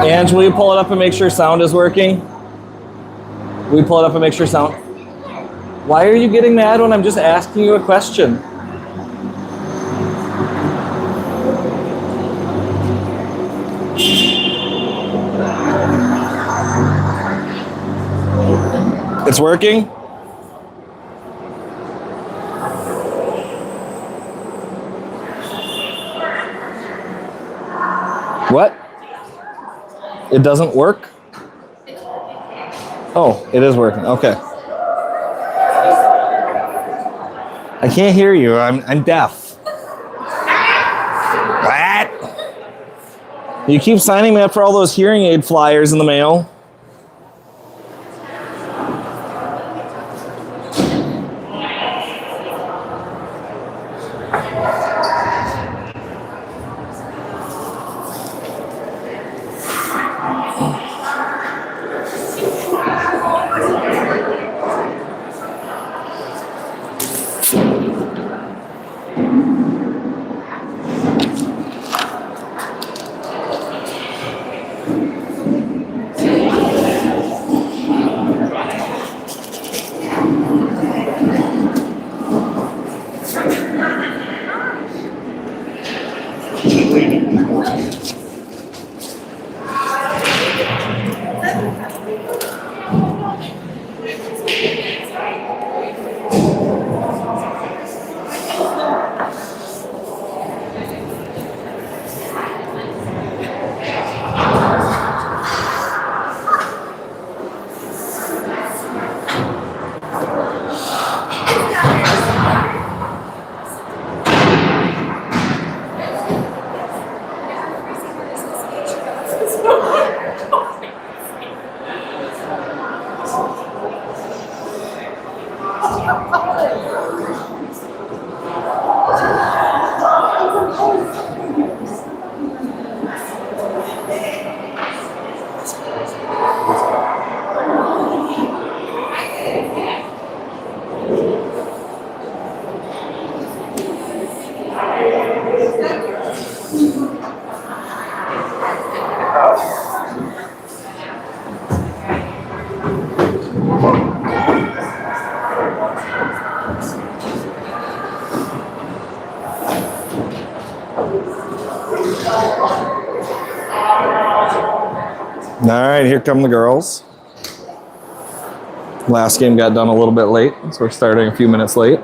Ange, will you pull it up and make sure sound is working? Will you pull it up and make sure sound? Why are you getting mad when I'm just asking you a question? It's working? What? It doesn't work? Oh, it is working. Okay. I can't hear you. I'm deaf. What? You keep signing me up for all those hearing aid flyers in the mail. All right, here come the girls. Last game got done a little bit late, so we're starting a few minutes late.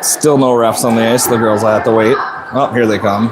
Still no refs on the ice. The girls will have to wait. Oh, here they come.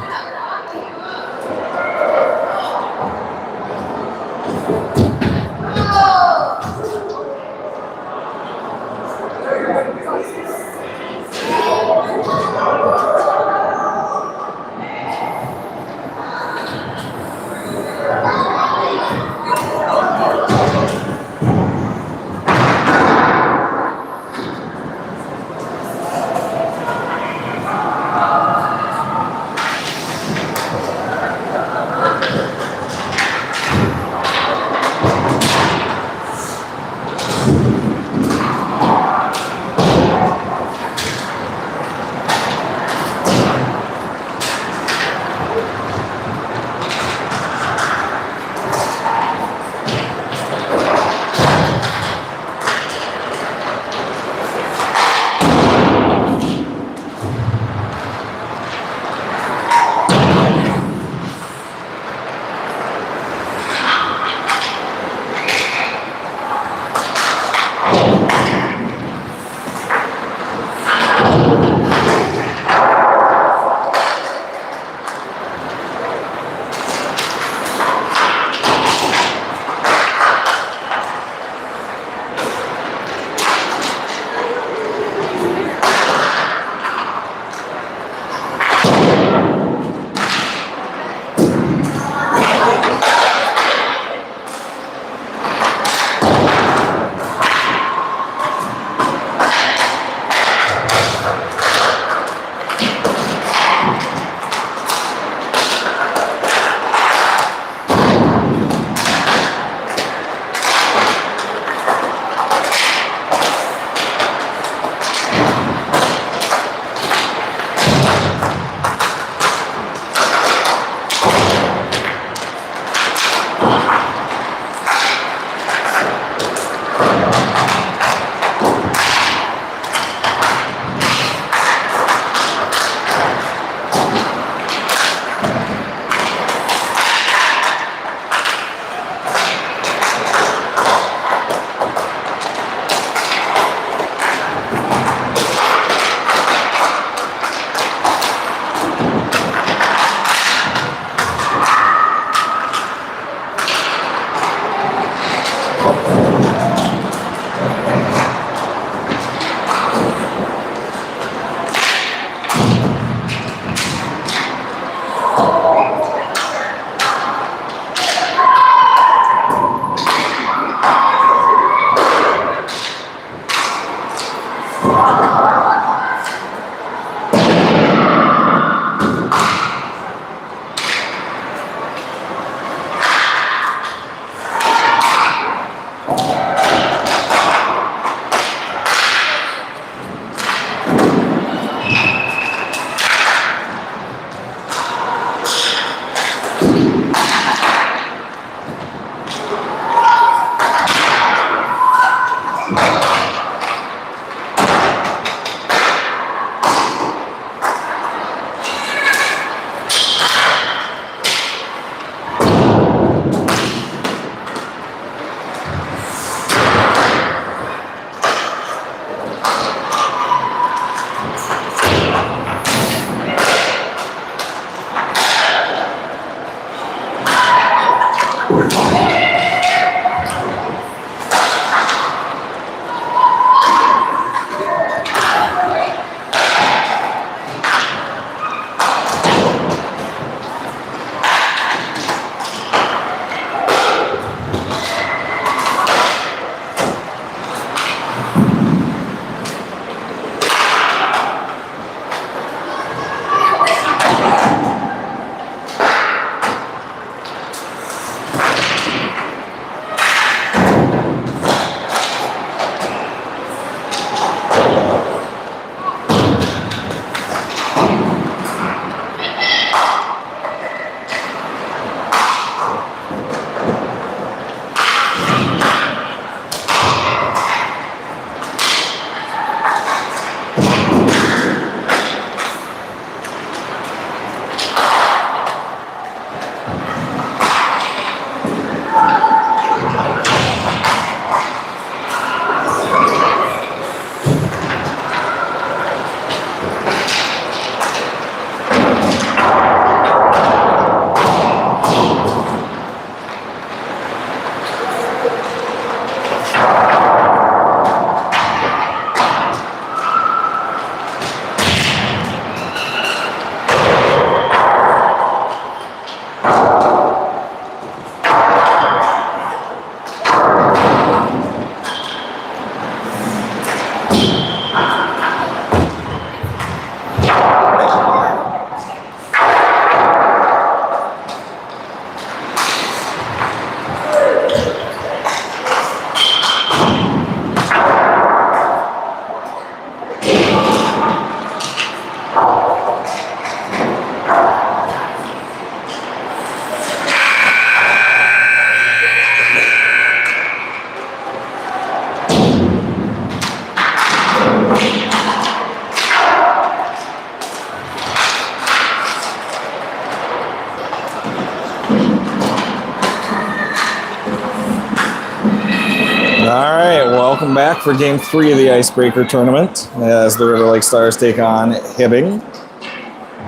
Welcome back for Game 3 of the Icebreaker tournament as the River Lake Stars take on Hibbing.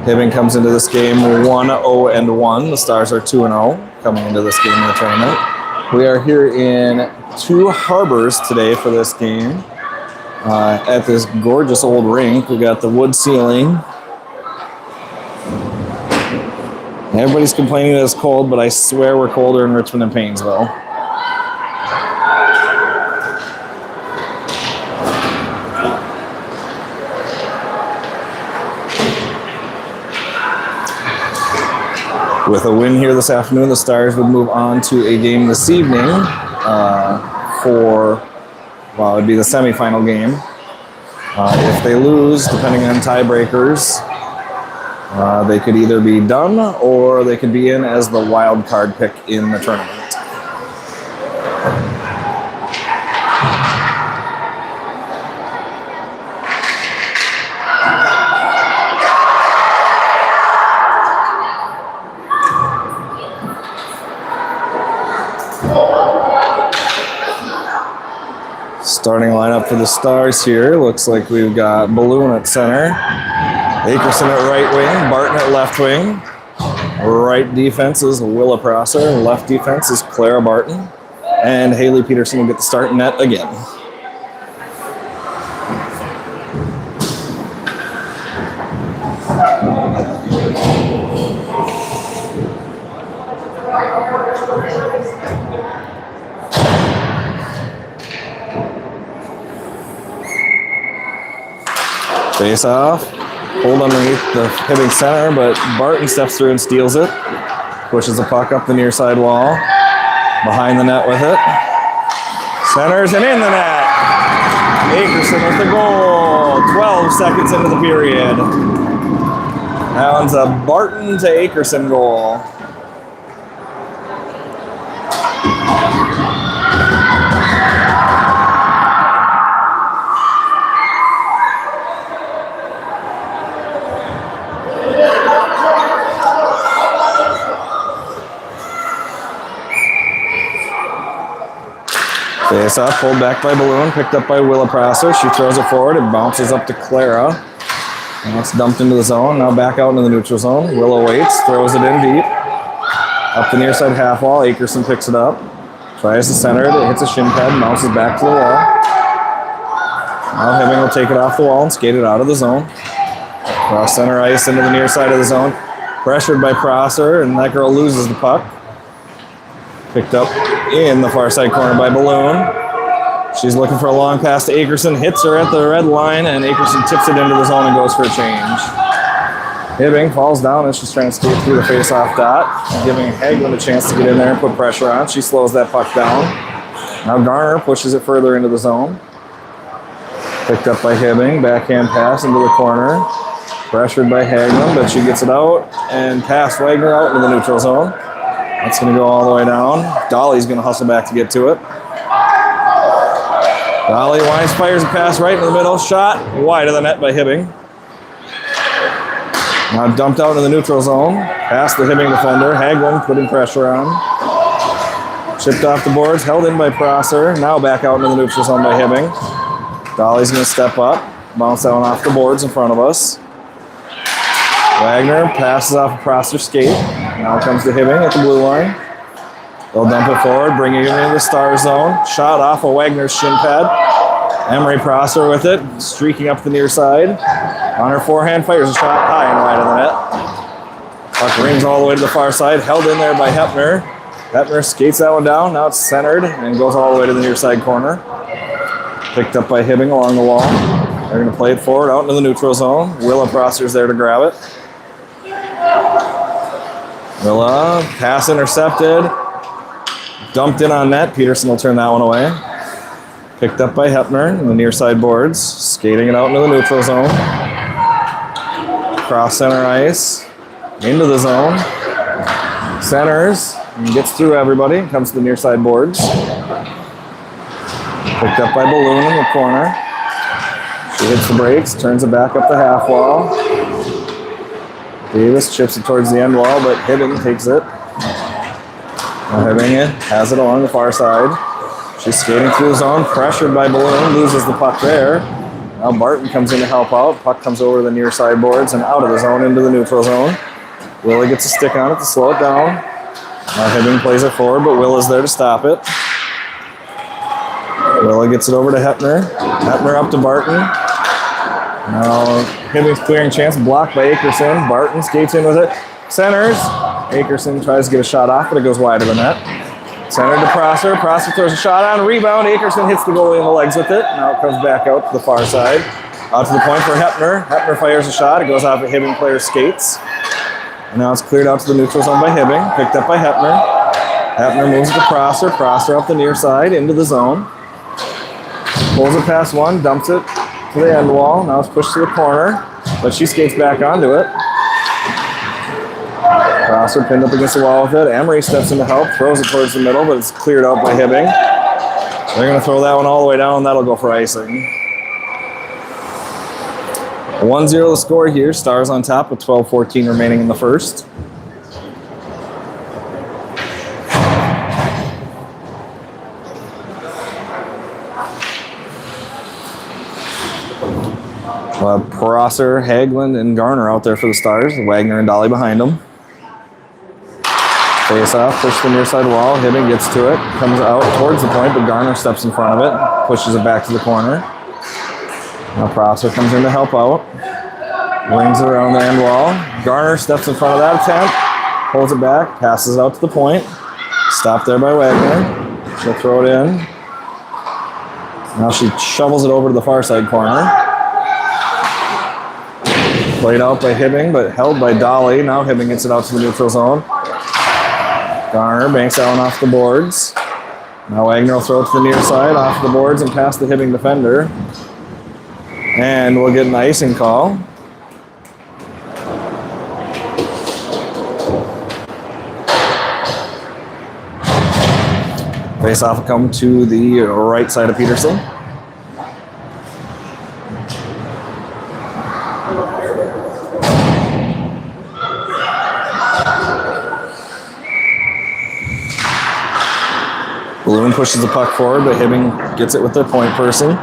Hibbing comes into this game 1-0-1. The Stars are 2-0 coming into this game in the tournament. We are here in Two Harbors today for this game at this gorgeous old rink. We got the wood ceiling. Everybody's complaining that it's cold, but I swear we're colder in Richmond and Painesville. With a win here this afternoon, the Stars would move on to a game this evening it'd be the semifinal game. If they lose, depending on tiebreakers, they could either be done or they could be in as the wild card pick in the tournament. Starting lineup for the Stars here. Looks like we've got Balloon at center, Akerson at right wing, Barton at left wing. Right defense is Willa Prosser, left defense is Clara Barton, and Haley Peterson will get the start net again. Face off, hold underneath the Hibbing center, but Barton steps through and steals it. Pushes the puck up the near side wall, behind the net with it. Centers and in the net. Akerson with the goal. 12 seconds into the period. That one's a Barton to Akerson goal. Face off, pulled back by Balloon, picked up by Willa Prosser. She throws it forward, it bounces up to Clara. And it's dumped into the zone, now back out into the neutral zone. Willa waits, throws it in deep. Up the near side half wall, Akerson picks it up. Tries to center it, it hits a shin pad, bounces back to the wall. Now Hibbing will take it off the wall and skate it out of the zone. Cross center ice into the near side of the zone. Pressured by Prosser, and that girl loses the puck. Picked up in the far side corner by Balloon. She's looking for a long pass to Akerson, hits her at the red line, and Akerson tips it into the zone and goes for a change. Hibbing falls down as she's trying to skate through the face-off dot, giving Hagelin a chance to get in there and put pressure on. She slows that puck down. Now Garner pushes it further into the zone. Picked up by Hibbing, backhand pass into the corner. Pressured by Hagelin, but she gets it out and past Wagner out into the neutral zone. That's going to go all the way down. Dolly's going to hustle back to get to it. Dolly winds, fires a pass right in the middle. Shot wide of the net by Hibbing. Now dumped out into the neutral zone. Past the Hibbing defender. Hagelin putting pressure on. Chipped off the boards. Held in by Prosser. Now back out into the neutral zone by Hibbing. Dolly's going to step up. Bounce that one off the boards in front of us. Wagner passes off a Prosser skate. Now it comes to Hibbing at the blue line. They'll dump it forward, bringing it into the star zone. Shot off of Wagner's shin pad. Emery Prosser with it, streaking up the near side. On her forehand, fires a shot high and wide of the net. Puck rings all the way to the far side, held in there by Hepner. Hepner skates that one down. Now it's centered and goes all the way to the near side corner. Picked up by Hibbing along the wall. They're going to play it forward out into the neutral zone. Willa Prosser's there to grab it. Willa, pass intercepted. Dumped in on net. Peterson will turn that one away. Picked up by Hepner in the near side boards. Skating it out into the neutral zone. Cross center ice. Into the zone. Centers. And gets through everybody. Comes to the near side boards. Picked up by Balloon in the corner. She hits the brakes. Turns it back up the half wall. Davis chips it towards the end wall, but Hibbing takes it. Now Hibbing it, has it along the far side. She's skating through the zone, pressured by Balloon, loses the puck there. Now Barton comes in to help out. Puck comes over the near side boards and out of the zone into the neutral zone. Willa gets a stick on it to slow it down. Now Hibbing plays it forward, but Willa's there to stop it. Willa gets it over to Hepner. Hepner up to Barton. Now Hibbing's clearing chance, blocked by Akerson. Barton skates in with it. Centers. Akerson tries to get a shot off, but it goes wide of the net. Centered to Prosser. Prosser throws a shot on. Rebound. Akerson hits the goalie in the legs with it. Now it comes back out to the far side. Out to the point for Hepner. Hepner fires a shot. It goes off a Hibbing player's skates. And now it's cleared out to the neutral zone by Hibbing. Picked up by Hepner. Hepner moves it to Prosser. Prosser up the near side into the zone. Pulls it past one. Dumps it to the end wall. Now it's pushed to the corner. But she skates back onto it. Prosser pinned up against the wall with it. Emery steps in to help, throws it towards the middle, but it's cleared out by Hibbing. They're going to throw that one all the way down. That'll go for icing. 1-0 the score here. Stars on top with 12:14 remaining in the first. We'll have Prosser, Hagelin, and Garner out there for the Stars. Wagner and Dolly behind them. Face off, push the near side wall. Hibbing gets to it, comes out towards the point, but Garner steps in front of it, pushes it back to the corner. Now Prosser comes in to help out. Wings it around the end wall. Garner steps in front of that attempt, holds it back, passes out to the point. Stopped there by Wagner. She'll throw it in. Now she shovels it over to the far side corner. Played out by Hibbing, but held by Dolly. Now Hibbing gets it out to the neutral zone. Garner banks that one off the boards. Now Wagner will throw it to the near side, off the boards and past the Hibbing defender. And we'll get an icing call. Face-off will come to the right side of Peterson. Balloon pushes the puck forward, but Hibbing gets it with their point person.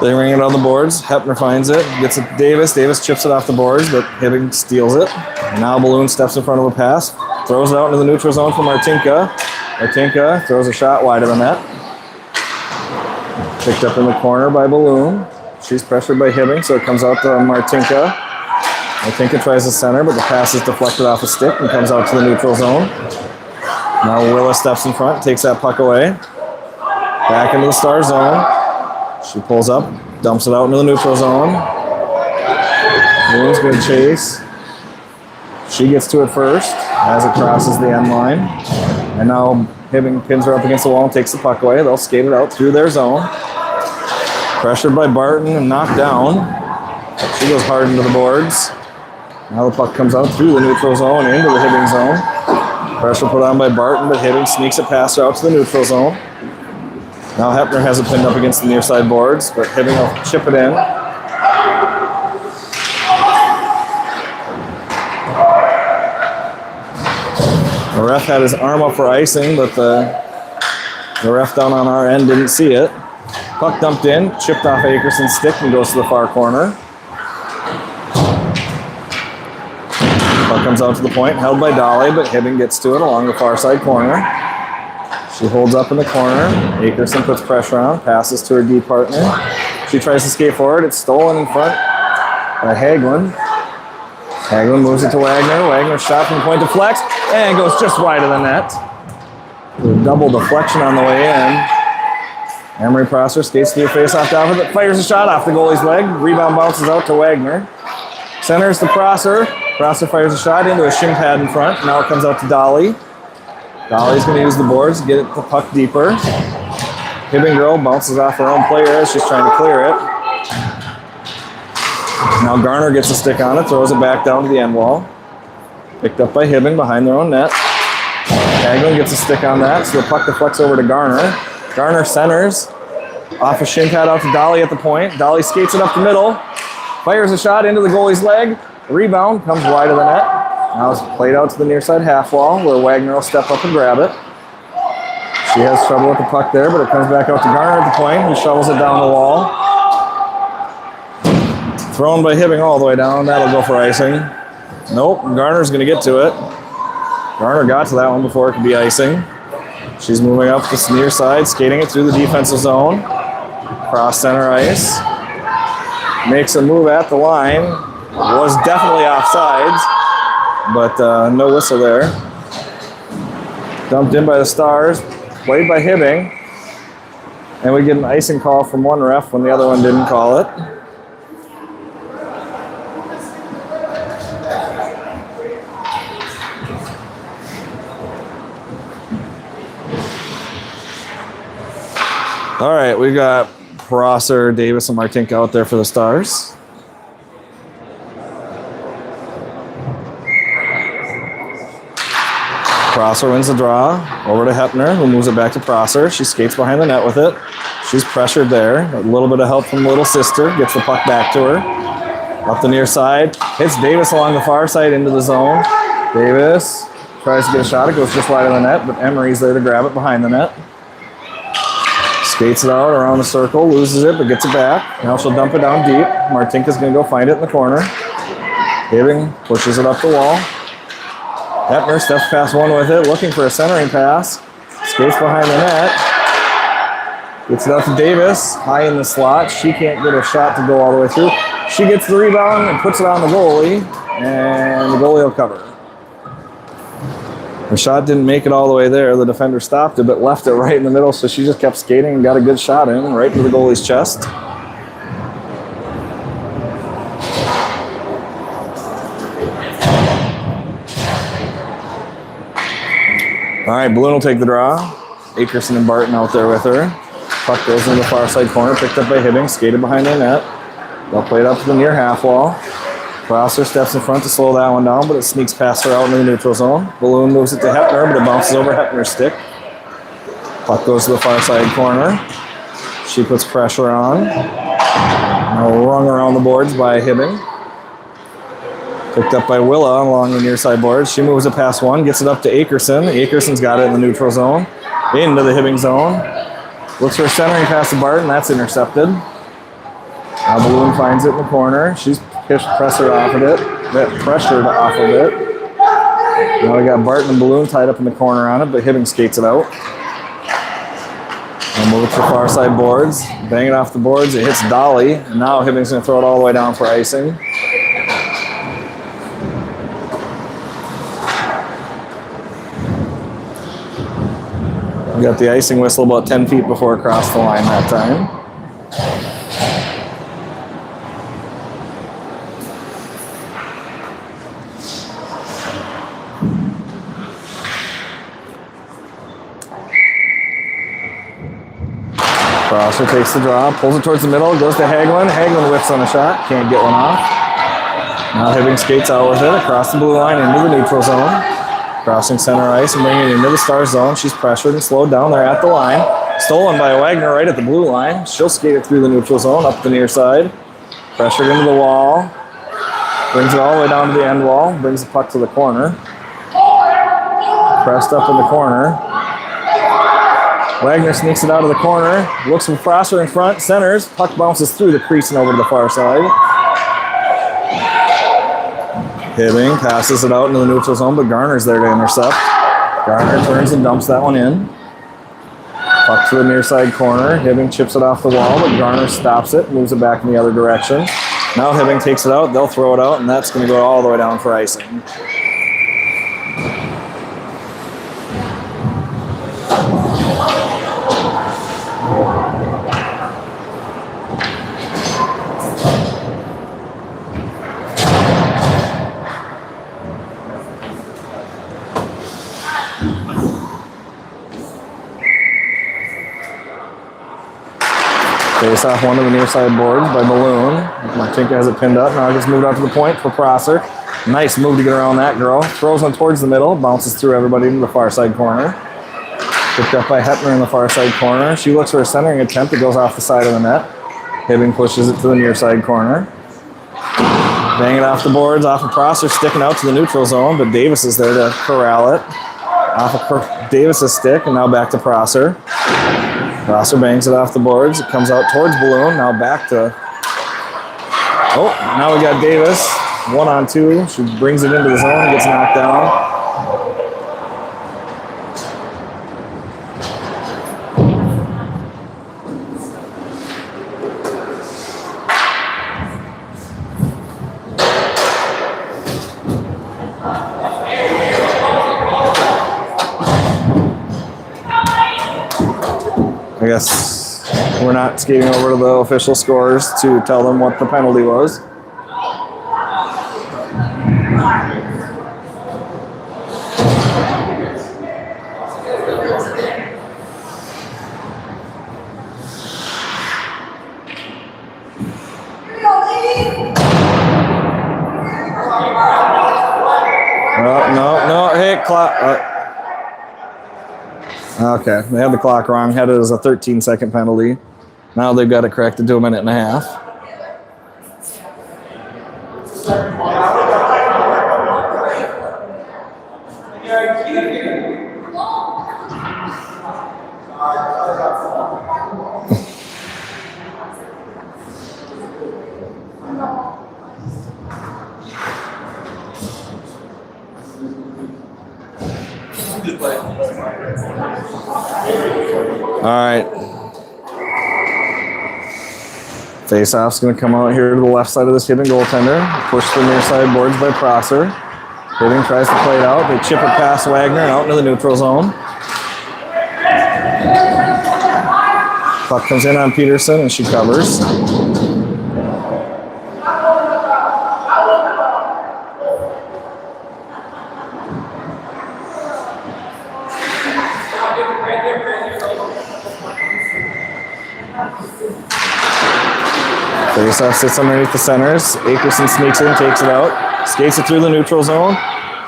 They ring it on the boards. Hepner finds it, gets it to Davis. Davis chips it off the boards, but Hibbing steals it. And now Balloon steps in front of a pass, throws it out into the neutral zone for Martinka. Martinka throws a shot wide of the net. Picked up in the corner by Balloon. She's pressured by Hibbing, so it comes out to Martinka. Martinka tries to center, but the pass is deflected off a stick and comes out to the neutral zone. Now Willa steps in front, takes that puck away. Back into the Star zone. She pulls up, dumps it out into the neutral zone. Balloon's going to chase. She gets to it first as it crosses the end line. And now Hibbing pins her up against the wall and takes the puck away. They'll skate it out through their zone. Pressured by Barton and knocked down. She goes hard into the boards. Now the puck comes out through the neutral zone into the Hibbing zone. Pressure put on by Barton, but Hibbing sneaks it past her out to the neutral zone. Now Hepner has it pinned up against the near side boards, but Hibbing will chip it in. The ref had his arm up for icing, but the ref down on our end didn't see it. Puck dumped in, chipped off Akerson's stick and goes to the far corner. Puck comes out to the point, held by Dolly, but Hibbing gets to it along the far side corner. She holds up in the corner. Akerson puts pressure on, passes to her D partner. She tries to skate forward. It's stolen in front by Hagelin. Hagelin moves it to Wagner. Wagner shot from the point deflects and goes just wide of the net. A double deflection on the way in. Emery Prosser skates to the face-off top of it, fires a shot off the goalie's leg. Rebound bounces out to Wagner. Centers to Prosser. Prosser fires a shot into a shin pad in front. Now it comes out to Dolly. Dolly's going to use the boards to get the puck deeper. Hibbing girl bounces off her own player as she's trying to clear it. Now Garner gets a stick on it, throws it back down to the end wall. Picked up by Hibbing behind their own net. Hagelin gets a stick on that, so the puck deflects over to Garner. Garner centers off a shin pad out to Dolly at the point. Dolly skates it up the middle, fires a shot into the goalie's leg. The rebound comes wide of the net. Now it's played out to the near side half wall where Wagner will step up and grab it. She has trouble with the puck there, but it comes back out to Garner at the point. He shovels it down the wall. Thrown by Hibbing all the way down. That'll go for icing. Nope, Garner's going to get to it. Garner got to that one before it could be icing. She's moving up to the near side, skating it through the defensive zone. Cross center ice. Makes a move at the line. Was definitely offsides, but no whistle there. Dumped in by the Stars, played by Hibbing. And we get an icing call from one ref when the other one didn't call it. All right, we've got Prosser, Davis, and Martinka out there for the Stars. Prosser wins the draw over to Hepner, who moves it back to Prosser. She skates behind the net with it. She's pressured there. A little bit of help from little sister. Gets the puck back to her. Up the near side. Hits Davis along the far side into the zone. Davis tries to get a shot. It goes just wide of the net, but Emery's there to grab it behind the net. Skates it out around the circle, loses it, but gets it back. Now she'll dump it down deep. Martinka's going to go find it in the corner. Hibbing pushes it up the wall. Hepner steps past one with it, looking for a centering pass. Skates behind the net. Gets it out to Davis, high in the slot. She can't get a shot to go all the way through. She gets the rebound and puts it on the goalie, and the goalie will cover. The shot didn't make it all the way there. The defender stopped it, but left it right in the middle, so she just kept skating and got a good shot in, right into the goalie's chest. All right, Balloon will take the draw. Akerson and Barton out there with her. Puck goes into the far side corner, picked up by Hibbing, skated behind the net. They'll play it up to the near half wall. Prosser steps in front to slow that one down, but it sneaks past her out into the neutral zone. Balloon moves it to Hepner, but it bounces over Hepner's stick. Puck goes to the far side corner. She puts pressure on. Now rung around the boards by Hibbing. Picked up by Willa along the near side boards. She moves it past one, gets it up to Akerson. Akerson's got it in the neutral zone. Into the Hibbing zone. Looks for a centering pass to Barton. That's intercepted. Now Balloon finds it in the corner. She's pressured off of it. Now we got Barton and Balloon tied up in the corner on it, but Hibbing skates it out. And move it to the far side boards. Bang it off the boards. It hits Dolly. And now Hibbing's going to throw it all the way down for icing. We got the icing whistle about 10 feet before it crossed the line that time. Prosser takes the draw, pulls it towards the middle, goes to Hagelin. Hagelin whiffs on a shot, can't get one off. Now Hibbing skates out with it across the blue line into the neutral zone. Crossing center ice and bringing it into the star zone. She's pressured and slowed down there at the line. Stolen by Wagner right at the blue line. She'll skate it through the neutral zone up the near side. Pressured into the wall. Brings it all the way down to the end wall. Brings the puck to the corner. Pressed up in the corner. Wagner sneaks it out of the corner. Looks for Prosser in front. Centers. Puck bounces through the crease and over to the far side. Hibbing passes it out into the neutral zone, but Garner's there to intercept. Garner turns and dumps that one in. Puck to the near side corner. Hibbing chips it off the wall, but Garner stops it, moves it back in the other direction. Now Hibbing takes it out. They'll throw it out, and that's going to go all the way down for icing. Face off one of the near side boards by Balloon. Martinka has it pinned up. Now it gets moved out to the point for Prosser. Nice move to get around that girl. Throws one towards the middle. Bounces through everybody into the far side corner. Picked up by Heppner in the far side corner. She looks for a centering attempt. It goes off the side of the net. Hibbing pushes it to the near side corner. Bang it off the boards. Off of Prosser, sticking out to the neutral zone, but Davis is there to corral it. Off of Davis's stick, and now back to Prosser. Prosser bangs it off the boards. It comes out towards Balloon. Now back to... Oh, now we got Davis. 1-on-2. She brings it into the zone and gets knocked down. I guess we're not skating over to the official scores to tell them what the penalty was. No, hey, clock. Okay, they had the clock wrong. Had it as a 13-second penalty. Now they've got it corrected to a minute and a half. All right. Face-off's going to come out here to the left side of this Hibbing goaltender. Push to the near side boards by Prosser. Hibbing tries to play it out. They chip it past Wagner and out into the neutral zone. Puck comes in on Peterson and she covers. Faceoff sits underneath the centers. Akerson sneaks in, takes it out, skates it through the neutral zone,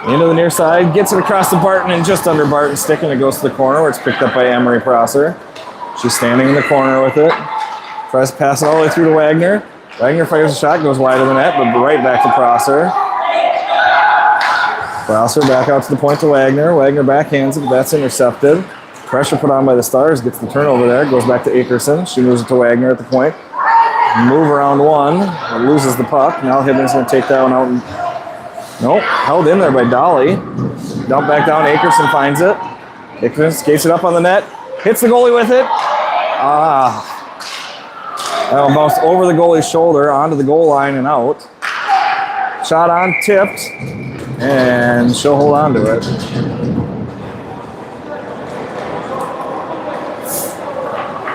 into the near side, gets it across to Barton and just under Barton's stick, and it goes to the corner where it's picked up by Emery Prosser. She's standing in the corner with it. Tries to pass it all the way through to Wagner. Wagner fires a shot, goes wide of the net, but right back to Prosser. Prosser back out to the point to Wagner. Wagner backhands it, but that's intercepted. Pressure put on by the Stars, gets the turnover there, goes back to Akerson. She moves it to Wagner at the point. Move around one, loses the puck. Now Hibbing's going to take that one out and Nope, held in there by Dolly. Dump back down, Akerson finds it. Akerson skates it up on the net, hits the goalie with it. That'll bounce over the goalie's shoulder, onto the goal line and out. Shot on, tipped, and she'll hold on to it.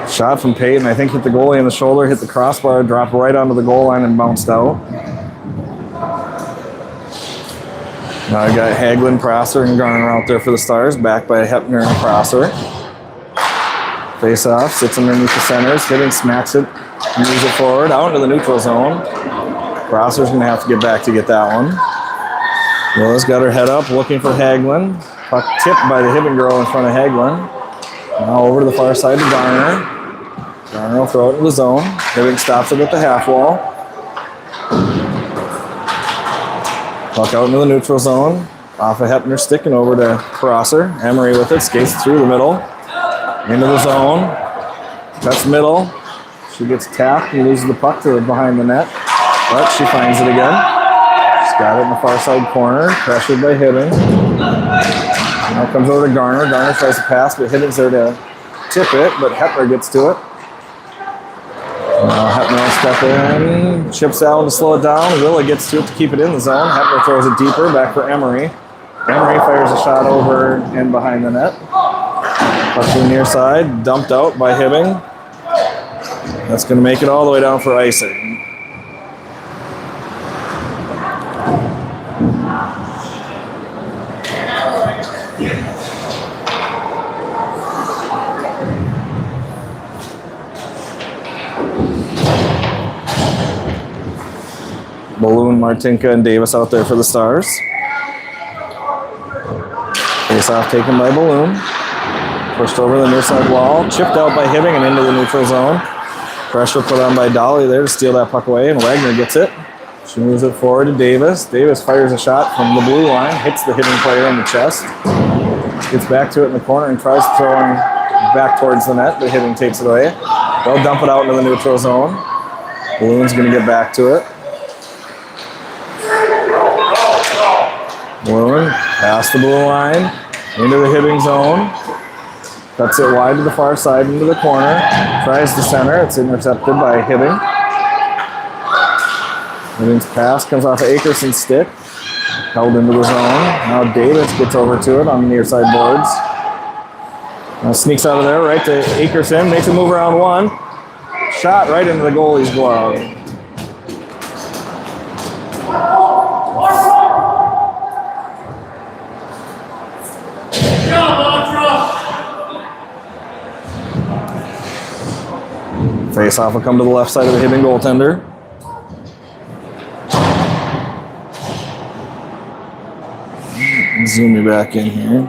Shot from Peyton, I think hit the goalie in the shoulder, hit the crossbar, dropped right onto the goal line and bounced out. Now I got Hagelin, Prosser, and Garner out there for the Stars, backed by Hepner and Prosser. Face off, sits underneath the centers, Hibbing smacks it, moves it forward, out into the neutral zone. Prosser's going to have to get back to get that one. Willa's got her head up, looking for Hagelin. Puck tipped by the Hibbing girl in front of Hagelin. Now over to the far side to Garner. Garner will throw it into the zone. Hibbing stops it at the half wall. Puck out into the neutral zone. Off of Hepner, sticking over to Prosser. Emery with it, skates through the middle. Into the zone. Cuts middle. She gets tapped and loses the puck to behind the net. But she finds it again. She's got it in the far side corner. Pressured by Hibbing. Now comes over to Garner. Garner tries to pass, but Hibbing's there to tip it, but Hepner gets to it. Now Hepner will step in, chips out to slow it down. Willa gets to it to keep it in the zone. Hepner throws it deeper, back for Emery. Emery fires a shot over and behind the net. Up to the near side, dumped out by Hibbing. That's going to make it all the way down for icing. Balloon, Martinka, and Davis out there for the Stars. Face-off taken by Balloon. Pushed over the near side wall. Chipped out by Hibbing and into the neutral zone. Pressure put on by Dolly there to steal that puck away, and Wagner gets it. She moves it forward to Davis. Davis fires a shot from the blue line, hits the Hibbing player in the chest. Gets back to it in the corner and tries to throw him back towards the net, but Hibbing takes it away. They'll dump it out into the neutral zone. Balloon's going to get back to it. Balloon past the blue line, into the Hibbing zone. Cuts it wide to the far side, into the corner. Tries to center. It's intercepted by Hibbing. Hibbing's pass comes off of Akerson's stick. Held into the zone. Now Davis gets over to it on the near side boards. Now sneaks out of there right to Akerson. Makes a move around one. Shot right into the goalie's glove. Face-off will come to the left side of the Hibbing goaltender. Zoom me back in here.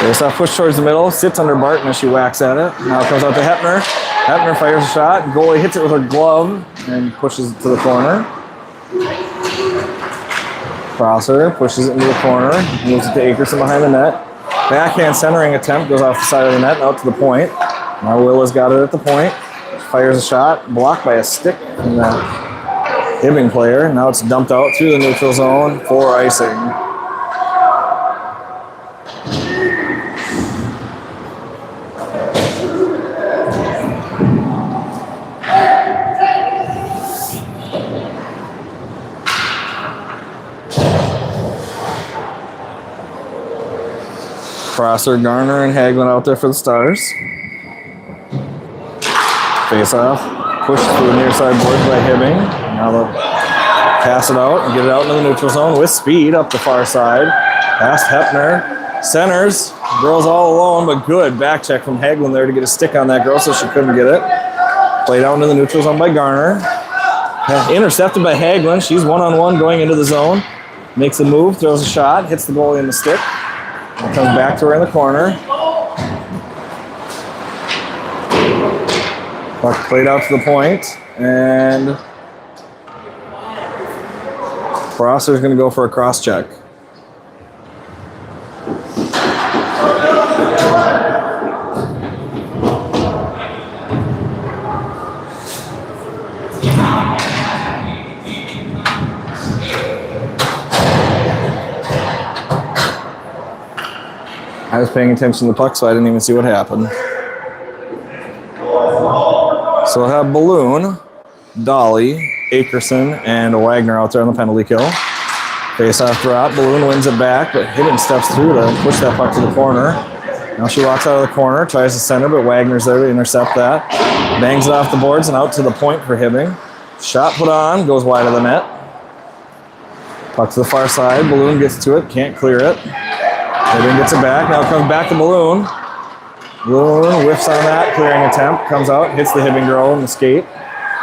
Face-off push towards the middle, sits under Barton as she whacks at it. Now it comes out to Hepner. Hepner fires a shot. Goalie hits it with her glove and pushes it to the corner. Prosser pushes it into the corner, moves it to Akerson behind the net. Backhand centering attempt goes off the side of the net and out to the point. Now Willa's got it at the point. Fires a shot, blocked by a stick from the Hibbing player. Now it's dumped out through the neutral zone for icing. Prosser, Garner, and Hagelin out there for the Stars. Face off, pushed to the near side boards by Hibbing. Now they'll pass it out and get it out into the neutral zone with speed up the far side. Past Hepner, centers, girl's all alone, but good back check from Hagelin there to get a stick on that girl so she couldn't get it. Played out into the neutral zone by Garner. Intercepted by Hagelin, she's one-on-one going into the zone. Makes a move, throws a shot, hits the goalie in the stick. And comes back to her in the corner. Puck played out to the point, and Prosser's going to go for a cross check. was paying attention to the puck, so I didn't even see what happened. So we'll have Balloon, Dolly, Akerson, and Wagner out there on the penalty kill. Face-off drop. Balloon wins it back, but Hibbing steps through to push that puck to the corner. Now she walks out of the corner, tries to center, but Wagner's there to intercept that. Bangs it off the boards and out to the point for Hibbing. Shot put on, goes wide of the net. Puck to the far side. Balloon gets to it, can't clear it. Hibbing gets it back. Now it comes back to Balloon. Balloon whiffs on that, clearing attempt. Comes out, hits the Hibbing girl in the skate.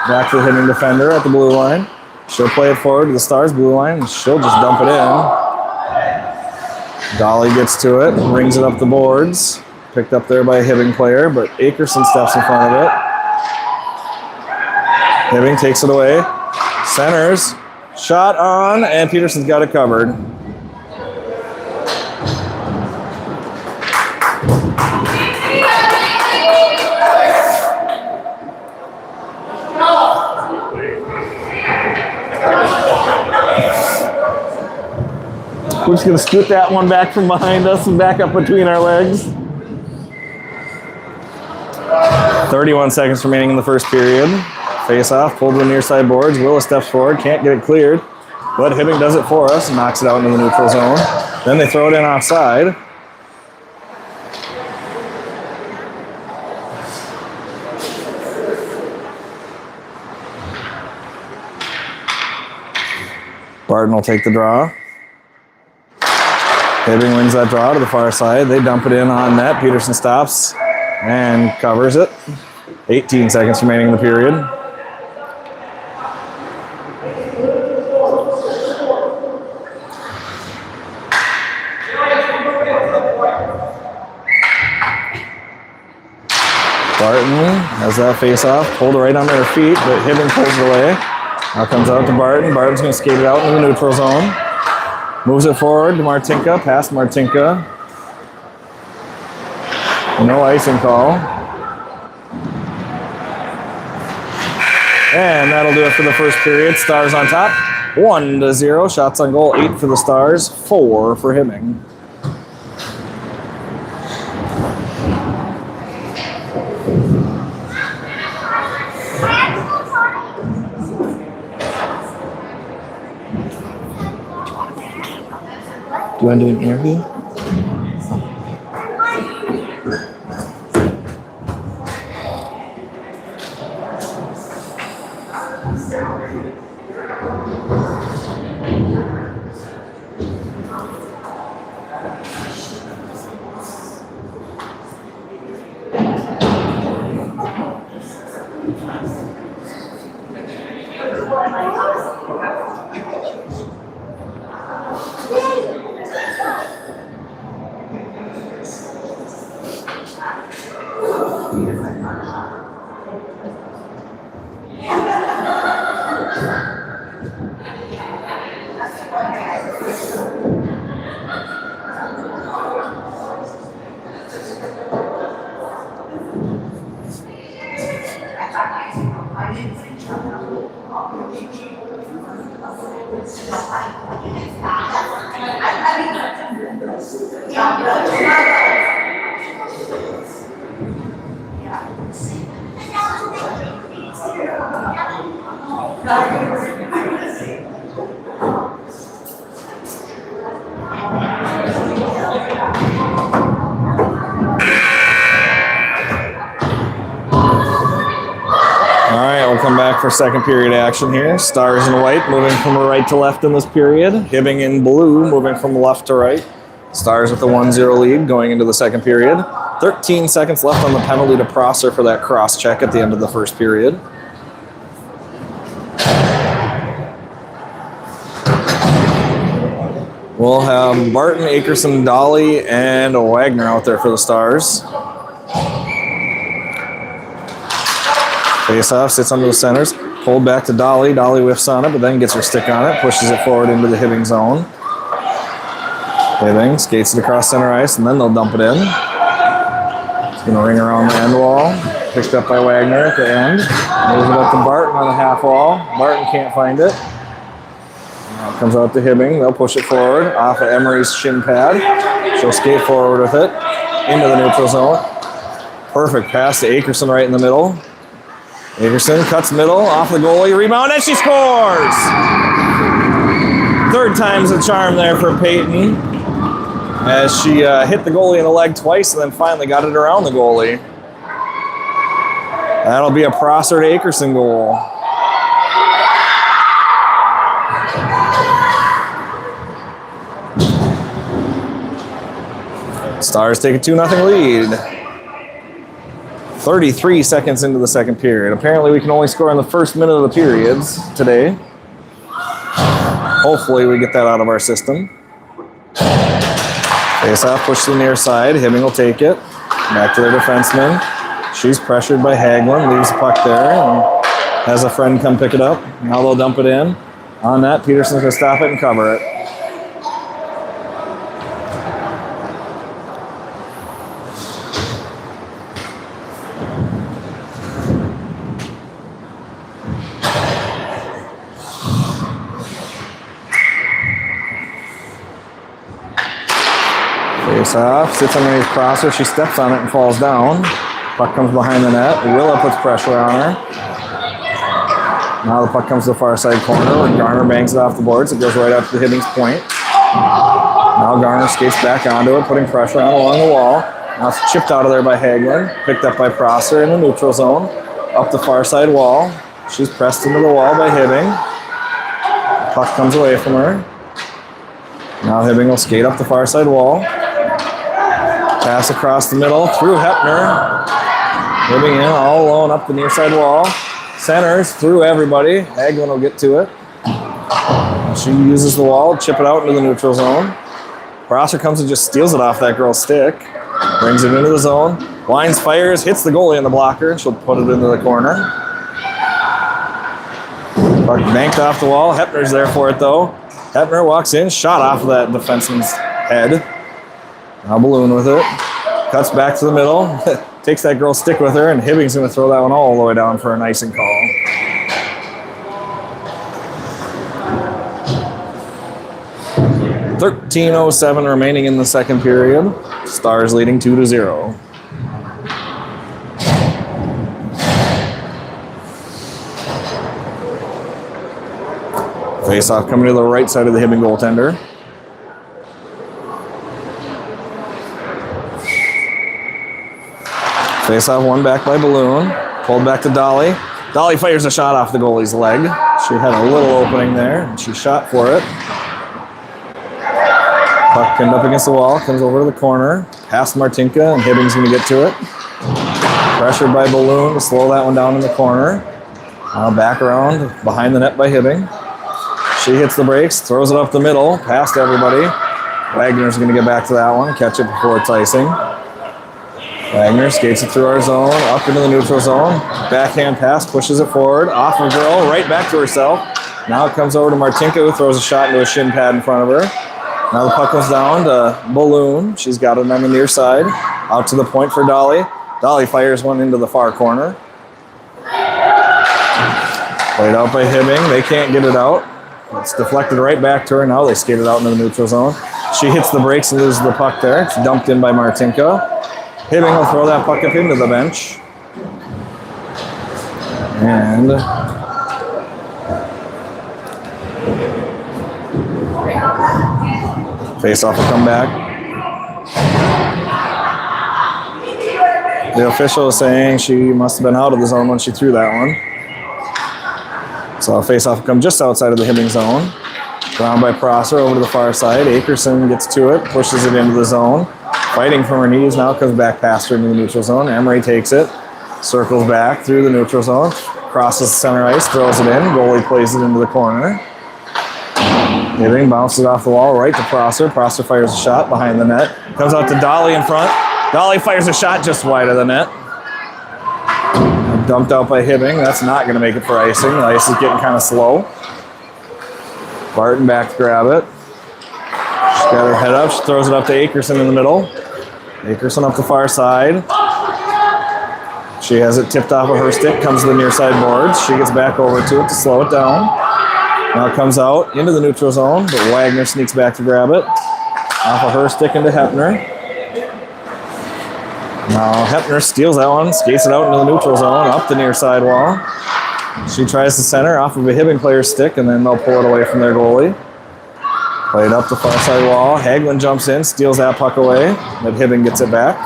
Back to the Hibbing defender at the blue line. She'll play it forward to the Stars blue line, and she'll just dump it in. Dolly gets to it, brings it up the boards. Picked up there by a Hibbing player, but Akerson steps in front of it. Hibbing takes it away. Centers. Shot on, and Peterson's got it covered. We're just going to scoot that one back from behind us and back up between our legs. 31 seconds remaining in the first period. Face-off, pulled to the near side boards. Willis steps forward, can't get it cleared. But Hibbing does it for us and knocks it out into the neutral zone. Then they throw it in offside. Barton will take the draw. Hibbing wins that draw to the far side. They dump it in on net. Peterson stops and covers it. 18 seconds remaining in the period. Barton has that face off. Pulled it right under her feet, but Hibbing pulls it away. Now comes out to Barton. Barton's going to skate it out into the neutral zone. Moves it forward to Martinka, past Martinka. No icing call. And that'll do it for the first period. Stars on top, 1-0. Shots on goal, 8 for the Stars, 4 for Hibbing. Do you want to do an interview? For second period action here. Stars in white moving from right to left in this period. Hibbing in blue moving from left to right. Stars with the 1-0 lead going into the second period. 13 seconds left on the penalty to Prosser for that cross check at the end of the first period. We'll have Barton, Akerson, Dolly, and Wagner out there for the Stars. Face-off, sits under the centers, pulled back to Dolly. Dolly whiffs on it, but then gets her stick on it, pushes it forward into the Hibbing zone. Hibbing skates it across center ice, and then they'll dump it in. It's going to ring around the end wall. Picked up by Wagner at the end. Moves it up to Barton on the half wall. Barton can't find it. Now it comes out to Hibbing. They'll push it forward off of Emery's shin pad. She'll skate forward with it. into the neutral zone. Perfect pass to Akerson right in the middle. Akerson cuts middle, off the goalie, rebound, and she scores! Third time's a charm there for Peyton, as she hit the goalie in the leg twice and then finally got it around the goalie. That'll be a Prosser to Akerson goal. Stars take a 2-0 lead. 33 seconds into the second period. Apparently we can only score in the first minute of the periods today. Hopefully we get that out of our system. Face off, push to the near side. Hibbing will take it. Back to their defenseman. She's pressured by Hagelin. Leaves the puck there and has a friend come pick it up. Now they'll dump it in. On that, Peterson's going to stop it and cover it. Face off, sits underneath Prosser. She steps on it and falls down. Puck comes behind the net. Willa puts pressure on her. Now the puck comes to the far side corner where Garner bangs it off the boards. It goes right up to Hibbing's point. Now Garner skates back onto it, putting pressure on along the wall. Now it's chipped out of there by Hagelin. Picked up by Prosser in the neutral zone. Up the far side wall. She's pressed into the wall by Hibbing. Puck comes away from her. Now Hibbing will skate up the far side wall. Pass across the middle through Hepner. Hibbing in all alone up the near side wall. Centers through everybody. Hagelin will get to it. She uses the wall, chip it out into the neutral zone. Prosser comes and just steals it off that girl's stick. Brings it into the zone. Lines, fires, hits the goalie in the blocker. She'll put it into the corner. Puck banked off the wall. Hepner's there for it though. Hepner walks in, shot off of that defenseman's head. Now Balloon with it. Cuts back to the middle. Takes that girl's stick with her, and Hibbing's going to throw that one all the way down for an icing call. .13:07 remaining in the second period. Stars leading 2-0. Face-off coming to the right side of the Hibbing goaltender. Face-off won back by Balloon. Pulled back to Dolly. Dolly fires a shot off the goalie's leg. She had a little opening there, and she shot for it. Puck pinned up against the wall, comes over to the corner. Past Martinka, and Hibbing's going to get to it. Pressured by Balloon to slow that one down in the corner. Now back around, behind the net by Hibbing. She hits the brakes, throws it up the middle, past everybody. Wagner's going to get back to that one, catch it before it's icing. Wagner skates it through our zone, up into the neutral zone. Backhand pass, pushes it forward, off of girl, right back to herself. Now it comes over to Martinka, who throws a shot into a shin pad in front of her. Now the puck goes down to Balloon. She's got it on the near side. Out to the point for Dolly. Dolly fires one into the far corner. Played out by Hibbing. They can't get it out. It's deflected right back to her. Now they skate it out into the neutral zone. She hits the brakes and loses the puck there. It's dumped in by Martinka. Hibbing will throw that puck up into the bench. And face-off will come back. The official is saying she must have been out of the zone when she threw that one. So face-off will come just outside of the Hibbing zone. Ground by Prosser over to the far side. Akerson gets to it, pushes it into the zone. Fighting from her knees now, comes back past her into the neutral zone. Emery takes it, circles back through the neutral zone, crosses the center ice, throws it in. Goalie plays it into the corner. Hibbing bounces off the wall right to Prosser. Prosser fires a shot behind the net. Comes out to Dolly in front. Dolly fires a shot just wide of the net. Dumped out by Hibbing. That's not going to make it for icing. The ice is getting kind of slow. Barton back to grab it. She's got her head up. She throws it up to Akerson in the middle. Akerson up the far side. She has it tipped off of her stick. Comes to the near side boards. She gets back over to it to slow it down. Now it comes out into the neutral zone, but Wagner sneaks back to grab it. Off of her stick into Hepner. Now Hepner steals that one, skates it out into the neutral zone, up the near side wall. She tries to center off of a Hibbing player's stick, and then they'll pull it away from their goalie. Played up the far side wall. Hagelin jumps in, steals that puck away, but Hibbing gets it back.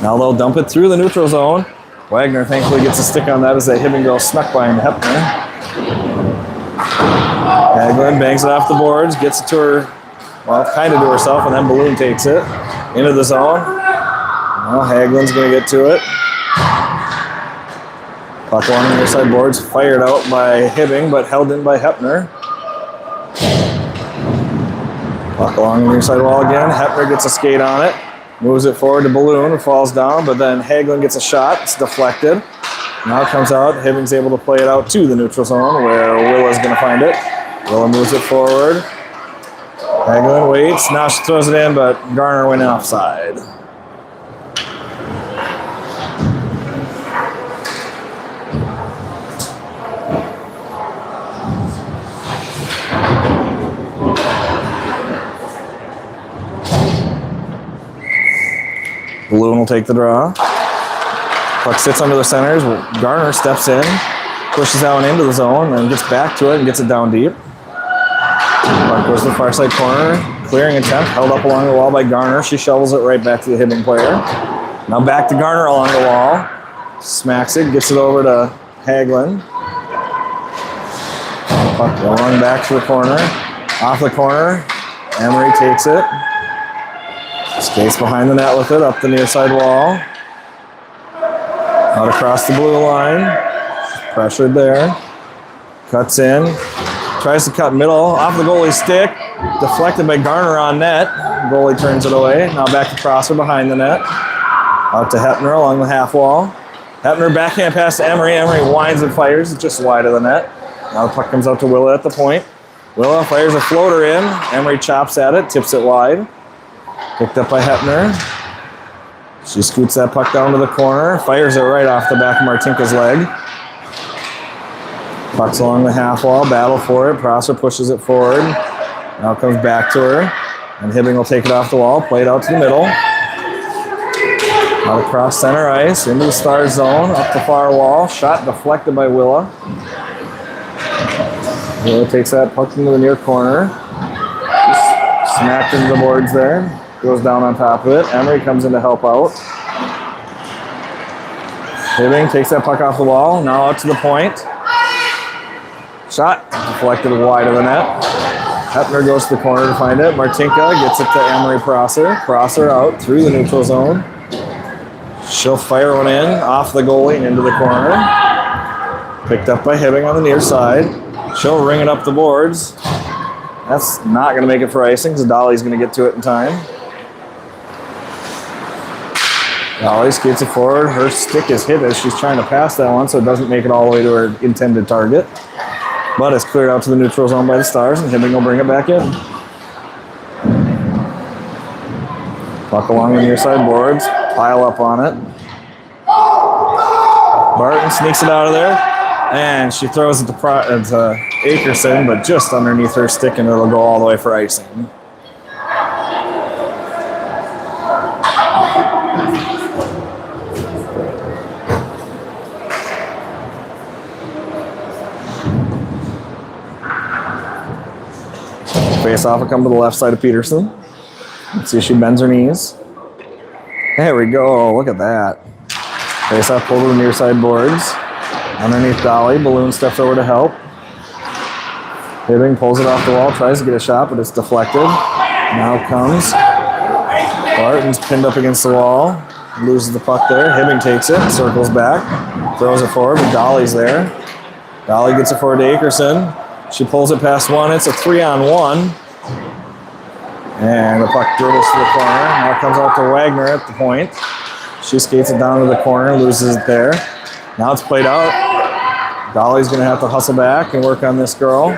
Now they'll dump it through the neutral zone. Wagner thankfully gets a stick on that as that Hibbing girl snuck by him, Hepner. Hagelin bangs it off the boards, gets it to her, well, kind of to herself, and then Balloon takes it into the zone. Now Hagelin's going to get to it. Puck along the near side boards, fired out by Hibbing, but held in by Hepner. Puck along the near side wall again. Hepner gets a skate on it. Moves it forward to Balloon and falls down, but then Hagelin gets a shot. It's deflected. Now it comes out. Hibbing's able to play it out to the neutral zone where Willa's going to find it. Willa moves it forward. Hagelin waits. Now she throws it in, but Garner went offside. Balloon will take the draw. Puck sits under the centers. Garner steps in, pushes that one into the zone, and gets back to it and gets it down deep. Puck goes to the far side corner. Clearing attempt, held up along the wall by Garner. She shovels it right back to the Hibbing player. Now back to Garner along the wall. Smacks it, gets it over to Hagelin. Puck along back to the corner. Off the corner, Emery takes it. Skates behind the net with it, up the near side wall. Out across the blue line. Pressured there. Cuts in. Tries to cut middle. Off the goalie's stick. Deflected by Garner on net. Goalie turns it away. Now back to Prosser behind the net. Out to Hepner along the half wall. Hepner backhand pass to Emery. Emery winds and fires. It's just wide of the net. Now the puck comes out to Willa at the point. Willa fires a floater in. Emery chops at it. Tips it wide. Picked up by Hepner. She scoots that puck down to the corner, fires it right off the back of Martinka's leg. Puck's along the half wall, battle for it. Prosser pushes it forward. Now it comes back to her, and Hibbing will take it off the wall, play it out to the middle. Out across center ice, into the Stars zone, up the far wall. Shot deflected by Willa. Willa takes that puck into the near corner. Just smacked into the boards there. Goes down on top of it. Emery comes in to help out. Hibbing takes that puck off the wall. Now out to the point. Shot. Deflected wide of the net. Hepner goes to the corner to find it. Martinka gets it to Emery Prosser. Prosser out through the neutral zone. She'll fire one in off the goalie and into the corner. Picked up by Hibbing on the near side. She'll ring it up the boards. That's not going to make it for icing because Dolly's going to get to it in time. Dolly skates it forward. Her stick is hit as she's trying to pass that one, so it doesn't make it all the way to her intended target. But it's cleared out to the neutral zone by the Stars, and Hibbing will bring it back in. Puck along the near side boards. Pile up on it. Barton sneaks it out of there, and she throws it to Akerson, but just underneath her stick, and it'll go all the way for icing. Face off will come to the left side of Peterson. Let's see if she bends her knees. There we go. Look at that. Face off pulled to the near side boards. Underneath Dolly. Balloon steps over to help. Hibbing pulls it off the wall. Tries to get a shot, but it's deflected. Now comes. Barton's pinned up against the wall. Loses the puck there. Hibbing takes it. Circles back. Throws it forward, but Dolly's there. Dolly gets it forward to Akerson. She pulls it past one. It's a 3-on-1. And the puck dribbles to the corner. Now it comes out to Wagner at the point. She skates it down to the corner, loses it there. Now it's played out. Dolly's going to have to hustle back and work on this girl.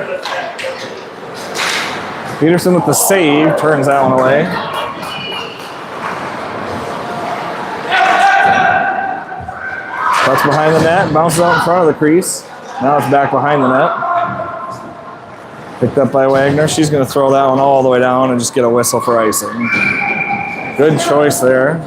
Peterson with the save, turns that one away. Puck's behind the net, bounces out in front of the crease. Now it's back behind the net. Picked up by Wagner. She's going to throw that one all the way down and just get a whistle for icing. Good choice there.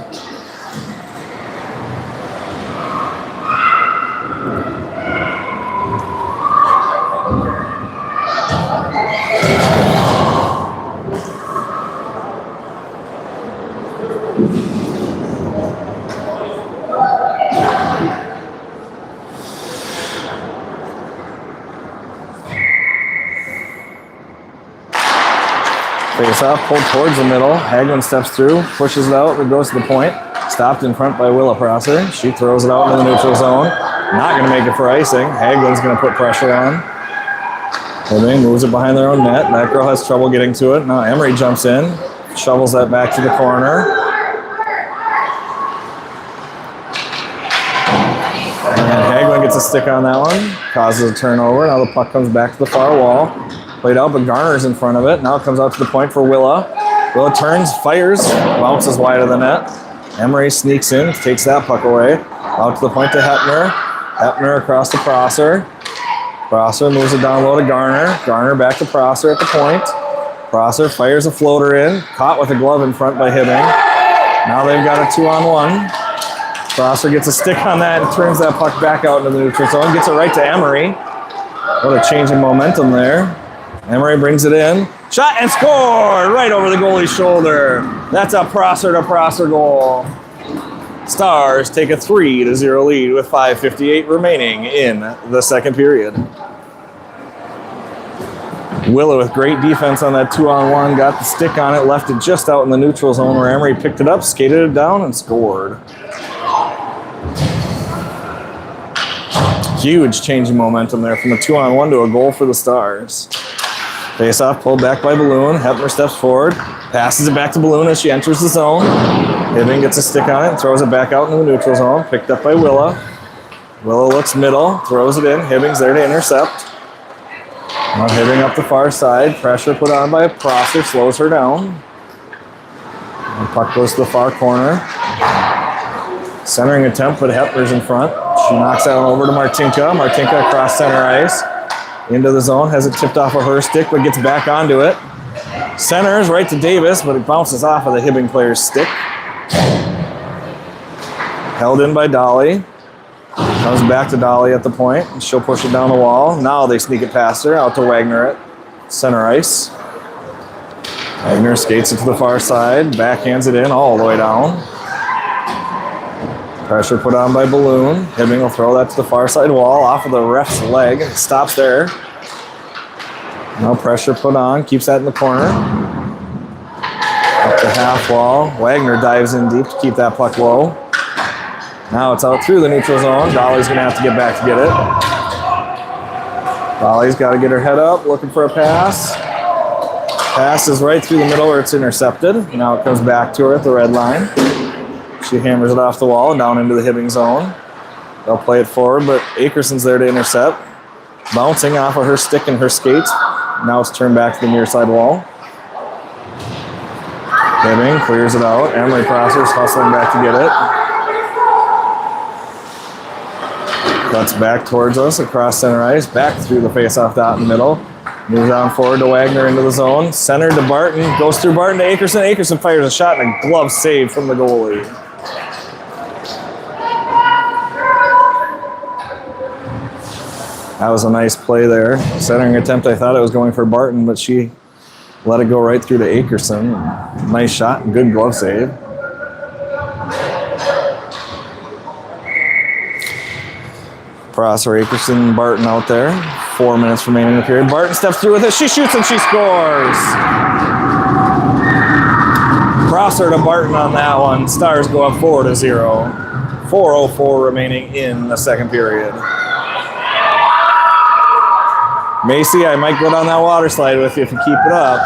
Face-off pulled towards the middle. Hagelin steps through, pushes it out, and goes to the point. Stopped in front by Willa Prosser. She throws it out into the neutral zone. Not going to make it for icing. Hagelin's going to put pressure on. Hibbing moves it behind their own net. That girl has trouble getting to it. Now Emery jumps in, shovels that back to the corner. And Hagelin gets a stick on that one. Causes a turnover. Now the puck comes back to the far wall. Played out, but Garner's in front of it. Now it comes out to the point for Willa. Willa turns, fires, bounces wide of the net. Emery sneaks in, takes that puck away. Out to the point to Hepner. Hepner across to Prosser. Prosser moves it down low to Garner. Garner back to Prosser at the point. Prosser fires a floater in. Caught with a glove in front by Hibbing. Now they've got a 2-on-1. Prosser gets a stick on that and turns that puck back out into the neutral zone. Gets it right to Emery. What a change in momentum there. Emery brings it in. Shot and scored right over the goalie's shoulder. That's a Prosser to Prosser goal. Stars take a 3-0 lead with 5:58 remaining in the second period. Willa with great defense on that 2-on-1. Got the stick on it, left it just out in the neutral zone where Emery picked it up, skated it down, and scored. Huge change in momentum there from a 2-on-1 to a goal for the Stars. Face-off pulled back by Balloon. Hepner steps forward, passes it back to Balloon as she enters the zone. Hibbing gets a stick on it and throws it back out into the neutral zone. Picked up by Willa. Willa looks middle, throws it in. Hibbing's there to intercept. Now Hibbing up the far side. Pressure put on by Prosser, slows her down. And puck goes to the far corner. Centering attempt, but Hepner's in front. She knocks that one over to Martinka. Martinka across center ice. Into the zone, has it tipped off of her stick, but gets back onto it. Centers right to Davis, but it bounces off of the Hibbing player's stick. Held in by Dolly. Comes back to Dolly at the point. She'll push it down the wall. Now they sneak it past her, out to Wagner at center ice. Wagner skates it to the far side, backhands it in all the way down. Pressure put on by Balloon. Hibbing will throw that to the far side wall off of the ref's leg. It stops there. Now pressure put on. Keeps that in the corner. Up the half wall. Wagner dives in deep to keep that puck low. Now it's out through the neutral zone. Dolly's going to have to get back to get it. Dolly's got to get her head up, looking for a pass. Pass is right through the middle where it's intercepted. Now it comes back to her at the red line. She hammers it off the wall and down into the Hibbing zone. They'll play it forward, but Akerson's there to intercept. Bouncing off of her stick and her skates. Now it's turned back to the near side wall. Hibbing clears it out. Emily Prosser's hustling back to get it. Cuts back towards us across center ice. Back through the face-off dot in the middle. Moves on forward to Wagner into the zone. Center to Barton. Goes through Barton to Akerson. Akerson fires a shot and a glove save from the goalie. That was a nice play there. Centering attempt, I thought it was going for Barton, but she let it go right through to Akerson. Nice shot and good glove save. Prosser, Akerson, Barton out there. 4 minutes remaining in the period. Barton steps through with it. She shoots and she scores. Prosser to Barton on that one. Stars go up 4-0. 4:04 remaining in the second period. Macy, I might go down that water slide with you if you keep it up.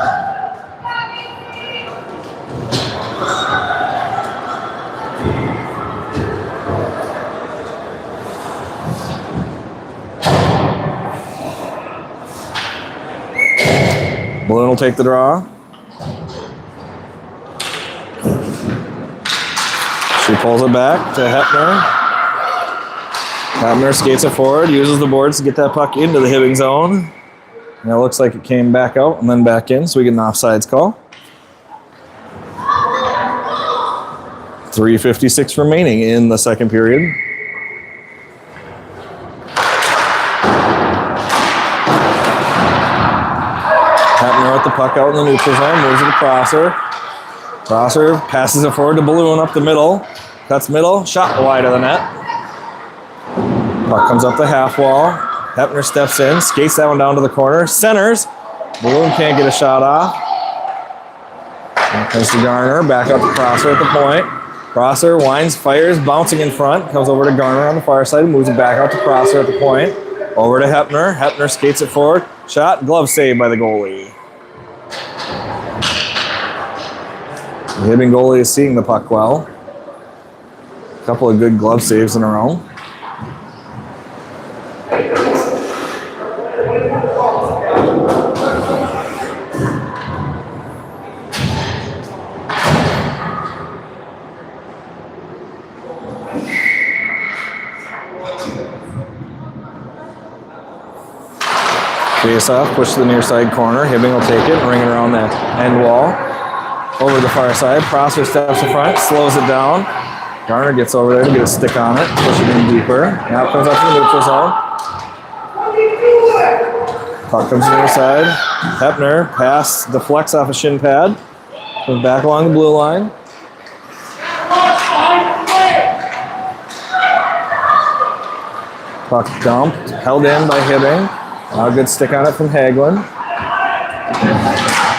Balloon will take the draw. She pulls it back to Hepner. Hepner skates it forward, uses the boards to get that puck into the Hibbing zone. And it looks like it came back out and then back in, so we get an offsides call. 3:56 remaining in the second period. Hepner with the puck out in the neutral zone, moves it to Prosser. Prosser passes it forward to Balloon up the middle. Cuts middle, shot wide of the net. Puck comes up the half wall. Hepner steps in, skates that one down to the corner. Centers. Balloon can't get a shot off. Comes to Garner, back out to Prosser at the point. Prosser winds, fires, bouncing in front, comes over to Garner on the far side, moves it back out to Prosser at the point. Over to Hepner. Hepner skates it forward. Shot, glove save by the goalie. The Hibbing goalie is seeing the puck well. A couple of good glove saves in a row. Face off, push to the near side corner. Hibbing will take it and ring it around the end wall. Over the far side. Prosser steps in front, slows it down. Garner gets over there to get a stick on it, push it in deeper. Now it comes up to the neutral zone. Puck comes to the near side. Hepner, pass, deflects off a shin pad. Comes back along the blue line. Puck dumped, held in by Hibbing. Now a good stick on it from Hagelin.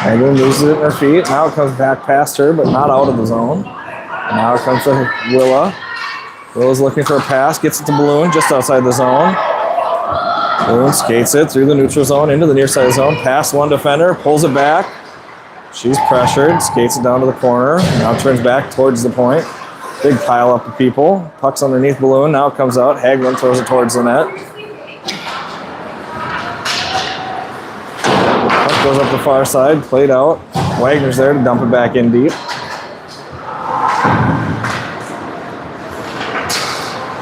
Hagelin loses it in her feet. Now it comes back past her, but not out of the zone. Now it comes to Willa. Willa's looking for a pass, gets it to Balloon just outside the zone. Balloon skates it through the neutral zone into the near side zone. Past one defender, pulls it back. She's pressured, skates it down to the corner. Now turns back towards the point. Big pile up of people. Puck's underneath Balloon. Now it comes out. Hagelin throws it towards the net. Goes up the far side, played out. Wagner's there to dump it back in deep.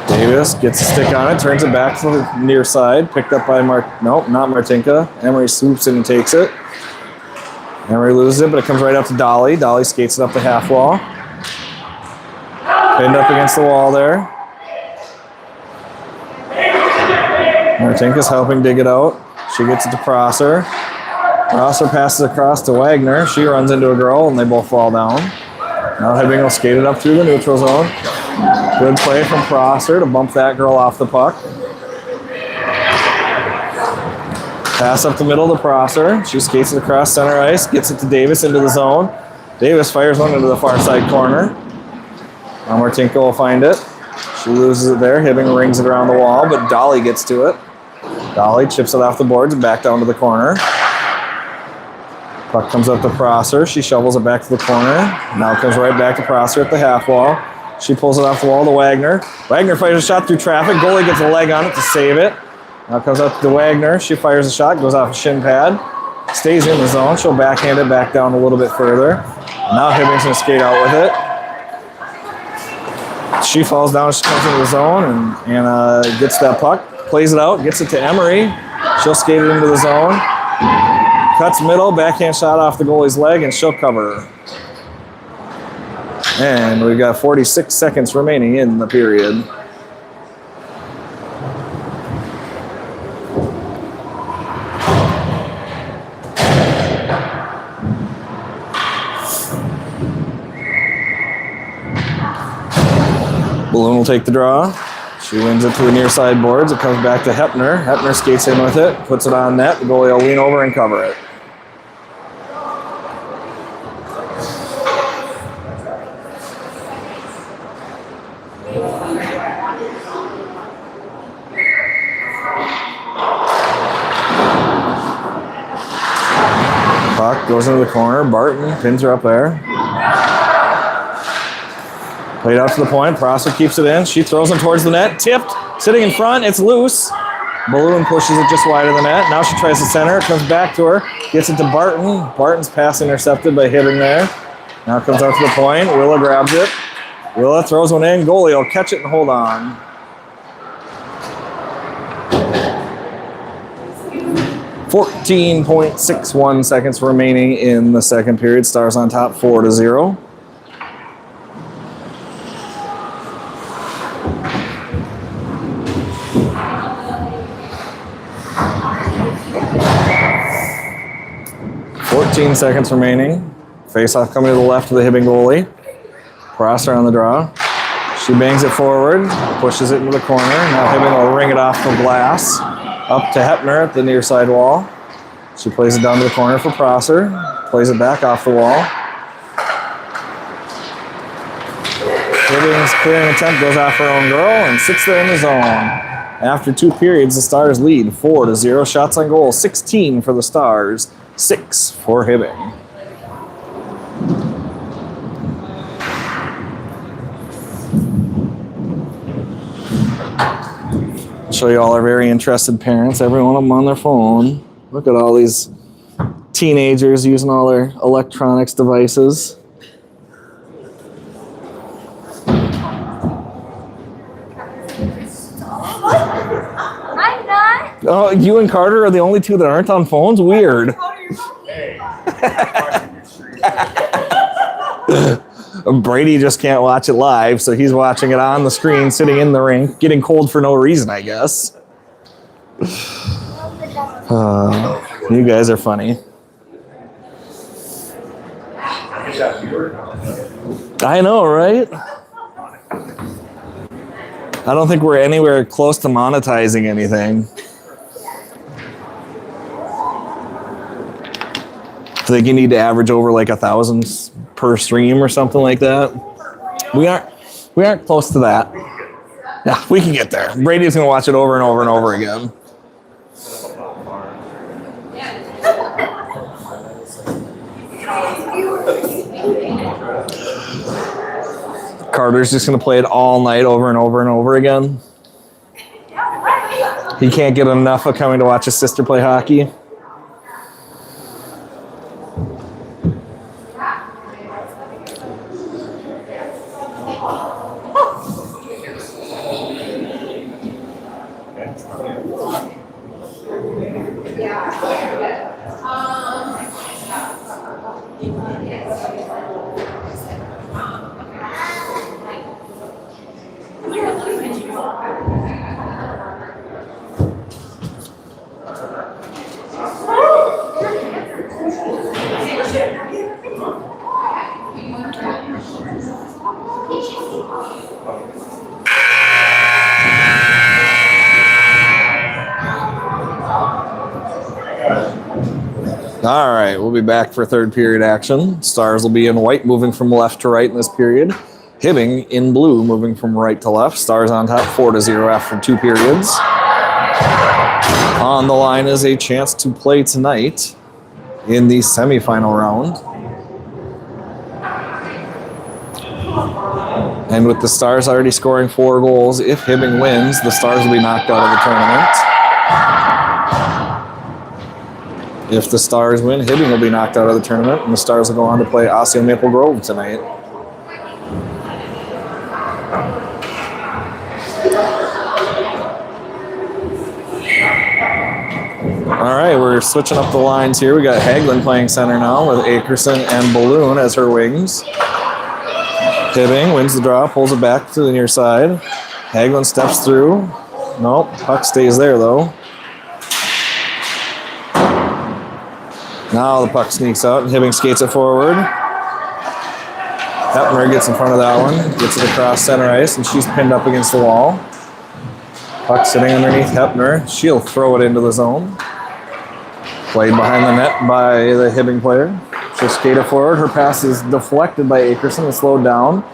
Davis gets a stick on it, turns it back to the near side, picked up by not Martinka. Emery swoops in and takes it. Emery loses it, but it comes right up to Dolly. Dolly skates it up the half wall. Pinned up against the wall there. Martinka's helping dig it out. She gets it to Prosser. Prosser passes across to Wagner. She runs into a girl, and they both fall down. Now Hibbing will skate it up through the neutral zone. Good play from Prosser to bump that girl off the puck. Pass up the middle to Prosser. She skates it across center ice, gets it to Davis into the zone. Davis fires one into the far side corner. Now Martinka will find it. She loses it there. Hibbing rings it around the wall, but Dolly gets to it. Dolly chips it off the boards and back down to the corner. Puck comes up to Prosser. She shovels it back to the corner. Now it comes right back to Prosser at the half wall. She pulls it off the wall to Wagner. Wagner fires a shot through traffic. Goalie gets a leg on it to save it. Now it comes up to Wagner. She fires a shot, goes off a shin pad. Stays in the zone. She'll backhand it back down a little bit further. Now Hibbing's going to skate out with it. She falls down. She comes into the zone and gets that puck. Plays it out. Gets it to Emery. She'll skate it into the zone. Cuts middle, backhand shot off the goalie's leg, and she'll cover. And we've got 46 seconds remaining in the period. Balloon will take the draw. She wins it to the near side boards. It comes back to Hepner. Hepner skates in with it, puts it on net. The goalie will lean over and cover it. Puck goes into the corner. Barton pins her up there. Played out to the point. Prosser keeps it in. She throws him towards the net. Tipped. Sitting in front. It's loose. Balloon pushes it just wide of the net. Now she tries to center. It comes back to her. Gets it to Barton. Barton's pass intercepted by Hibbing there. Now it comes out to the point. Willa grabs it. Willa throws one in. Goalie will catch it and hold on. .61 seconds remaining in the second period. Stars on top 4-0. Seconds remaining. Face-off coming to the left of the Hibbing goalie. Prosser on the draw. She bangs it forward, pushes it into the corner. Now Hibbing will ring it off the glass. Up to Hepner at the near side wall. She plays it down to the corner for Prosser. Plays it back off the wall. Hibbing's clearing attempt goes off her own girl and sits there in the zone. After 2 periods, the Stars lead 4-0. Shots on goal, 16 for the Stars, 6 for Hibbing. Show you all our very interested parents, every one of them on their phone. Look at all these teenagers using all their electronics devices. I'm not. Oh, you and Carter are the only two that aren't on phones? Weird. Brady just can't watch it live, so he's watching it on the screen, sitting in the rink, getting cold for no reason, I guess. You guys are funny. I know, right? I don't think we're anywhere close to monetizing anything. I think you need to average over like 1,000 per stream or something like that. We aren't close to that. Yeah, we can get there. Brady's gonna watch it over and over and over again. Carter's just gonna play it all night over and over and over again. He can't get enough of coming to watch his sister play hockey. All right, we'll be back for third period action. Stars will be in white, moving from left to right in this period. Hibbing in blue, moving from right to left. Stars on top 4-0 after 2 periods. On the line is a chance to play tonight in the semifinal round. And with the Stars already scoring 4 goals, if Hibbing wins, the Stars will be knocked out of the tournament. If the Stars win, Hibbing will be knocked out of the tournament, and the Stars will go on to play Osseo Maple Grove tonight. All right, we're switching up the lines here. We got Hagelin playing center now with Akerson and Balloon as her wings. Hibbing wins the draw, pulls it back to the near side. Hagelin steps through. Nope, puck stays there though. Now the puck sneaks out and Hibbing skates it forward. Hepner gets in front of that one, gets it across center ice, and she's pinned up against the wall. Puck sitting underneath Hepner. She'll throw it into the zone. Played behind the net by the Hibbing player. She'll skate it forward. Her pass is deflected by Akerson and slowed down,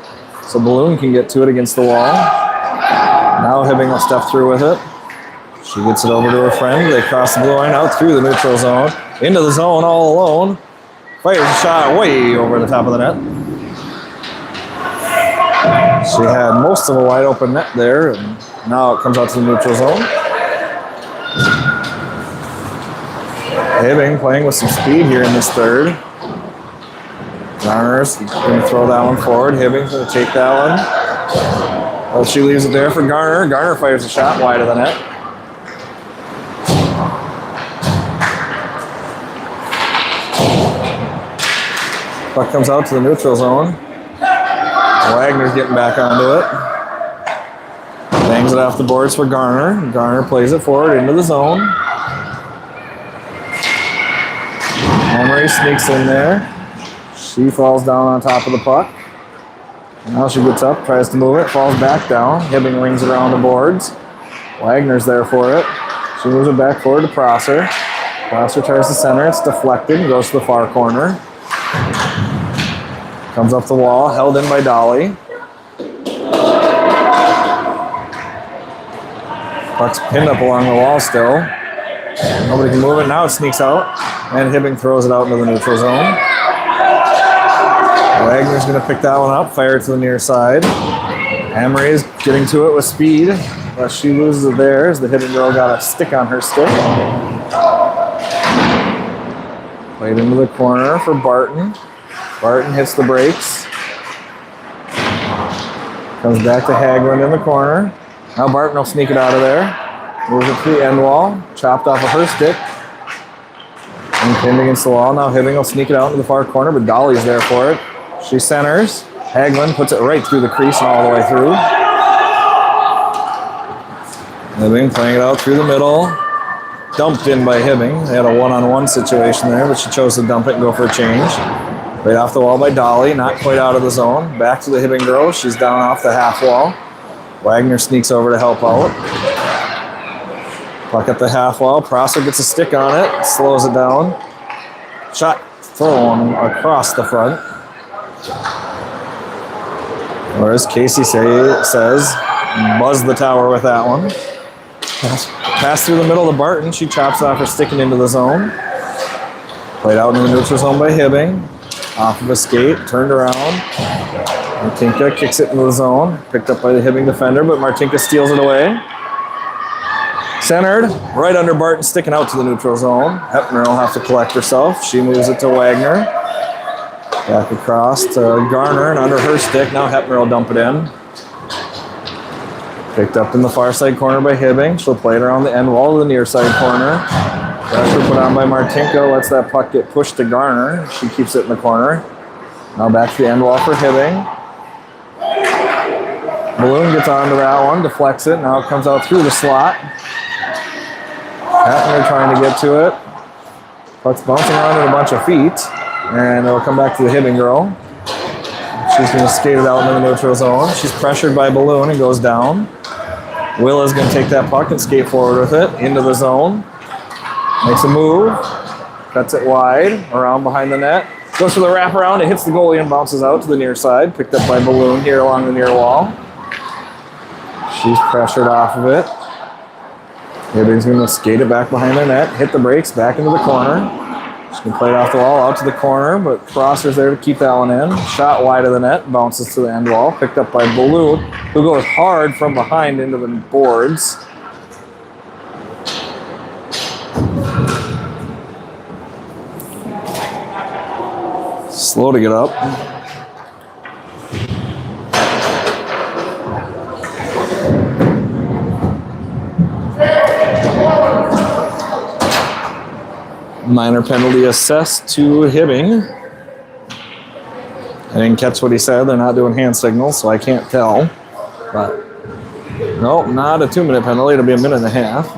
so Balloon can get to it against the wall. Now Hibbing will step through with it. She gets it over to her friend. They cross the blue line out through the neutral zone. Into the zone all alone. Fires a shot way over the top of the net. She had most of a wide open net there, and now it comes out to the neutral zone. Hibbing playing with some speed here in this third. Garner's going to throw that one forward. Hibbing's going to take that one. Well, she leaves it there for Garner. Garner fires a shot wide of the net. Puck comes out to the neutral zone. Wagner's getting back onto it. Bangs it off the boards for Garner. Garner plays it forward into the zone. Emery sneaks in there. She falls down on top of the puck. Now she gets up, tries to move it, falls back down. Hibbing rings it around the boards. Wagner's there for it. She moves it back forward to Prosser. Prosser tries to center. It's deflected and goes to the far corner. Comes up the wall, held in by Dolly. Puck's pinned up along the wall still. Nobody can move it. Now it sneaks out. And Hibbing throws it out into the neutral zone. Wagner's going to pick that one up, fire it to the near side. Amory is getting to it with speed, but she loses it there as the Hibbing girl got a stick on her stick. Played into the corner for Barton. Barton hits the brakes. Comes back to Haglund in the corner. Now Barton will sneak it out of there. Moves it to the end wall. Chopped off of her stick. And pinned against the wall. Now Hibbing will sneak it out into the far corner, but Dolly's there for it. She centers. Haglund puts it right through the crease and all the way through. Hibbing playing it out through the middle. Dumped in by Hibbing. They had a one-on-one situation there, but she chose to dump it and go for a change. Right off the wall by Dolly, not quite out of the zone. Back to the Hibbing girl. She's down off the half wall. Wagner sneaks over to help out. Puck at the half wall. Prosser gets a stick on it, slows it down. Shot thrown across the front. Or as Casey says, buzz the tower with that one. Pass through the middle to Barton. She chops off her stick and into the zone. Played out in the neutral zone by Hibbing. Off of a skate, turned around. Martinka kicks it into the zone. Picked up by the Hibbing defender, but Martinka steals it away. Centered, right under Barton, sticking out to the neutral zone. Hepner will have to collect herself. She moves it to Wagner. Back across to Garner, and under her stick, now Hepner will dump it in. Picked up in the far side corner by Hibbing. She'll play it around the end wall to the near side corner. Pressure put on by Martinko, lets that puck get pushed to Garner. She keeps it in the corner. Now back to the end wall for Hibbing. Balloon gets onto that one, deflects it. Now it comes out through the slot. Hepner trying to get to it. Puck's bouncing around at a bunch of feet. And it'll come back to the Hibbing girl. She's going to skate it out into the neutral zone. She's pressured by Balloon and goes down. Willa's going to take that puck and skate forward with it into the zone. Makes a move. Cuts it wide around behind the net. Goes for the wraparound. It hits the goalie and bounces out to the near side. Picked up by Balloon here along the near wall. She's pressured off of it. Hibbing's going to skate it back behind the net. Hit the brakes back into the corner. She can play it off the wall out to the corner, but Prosser's there to keep that one in. Shot wide of the net, bounces to the end wall. Picked up by Balloon, who goes hard from behind into the boards. Slow to get up. Minor penalty assessed to Hibbing. I didn't catch what he said. They're not doing hand signals, so I can't tell. But nope, not a 2-minute penalty. It'll be a minute and a half.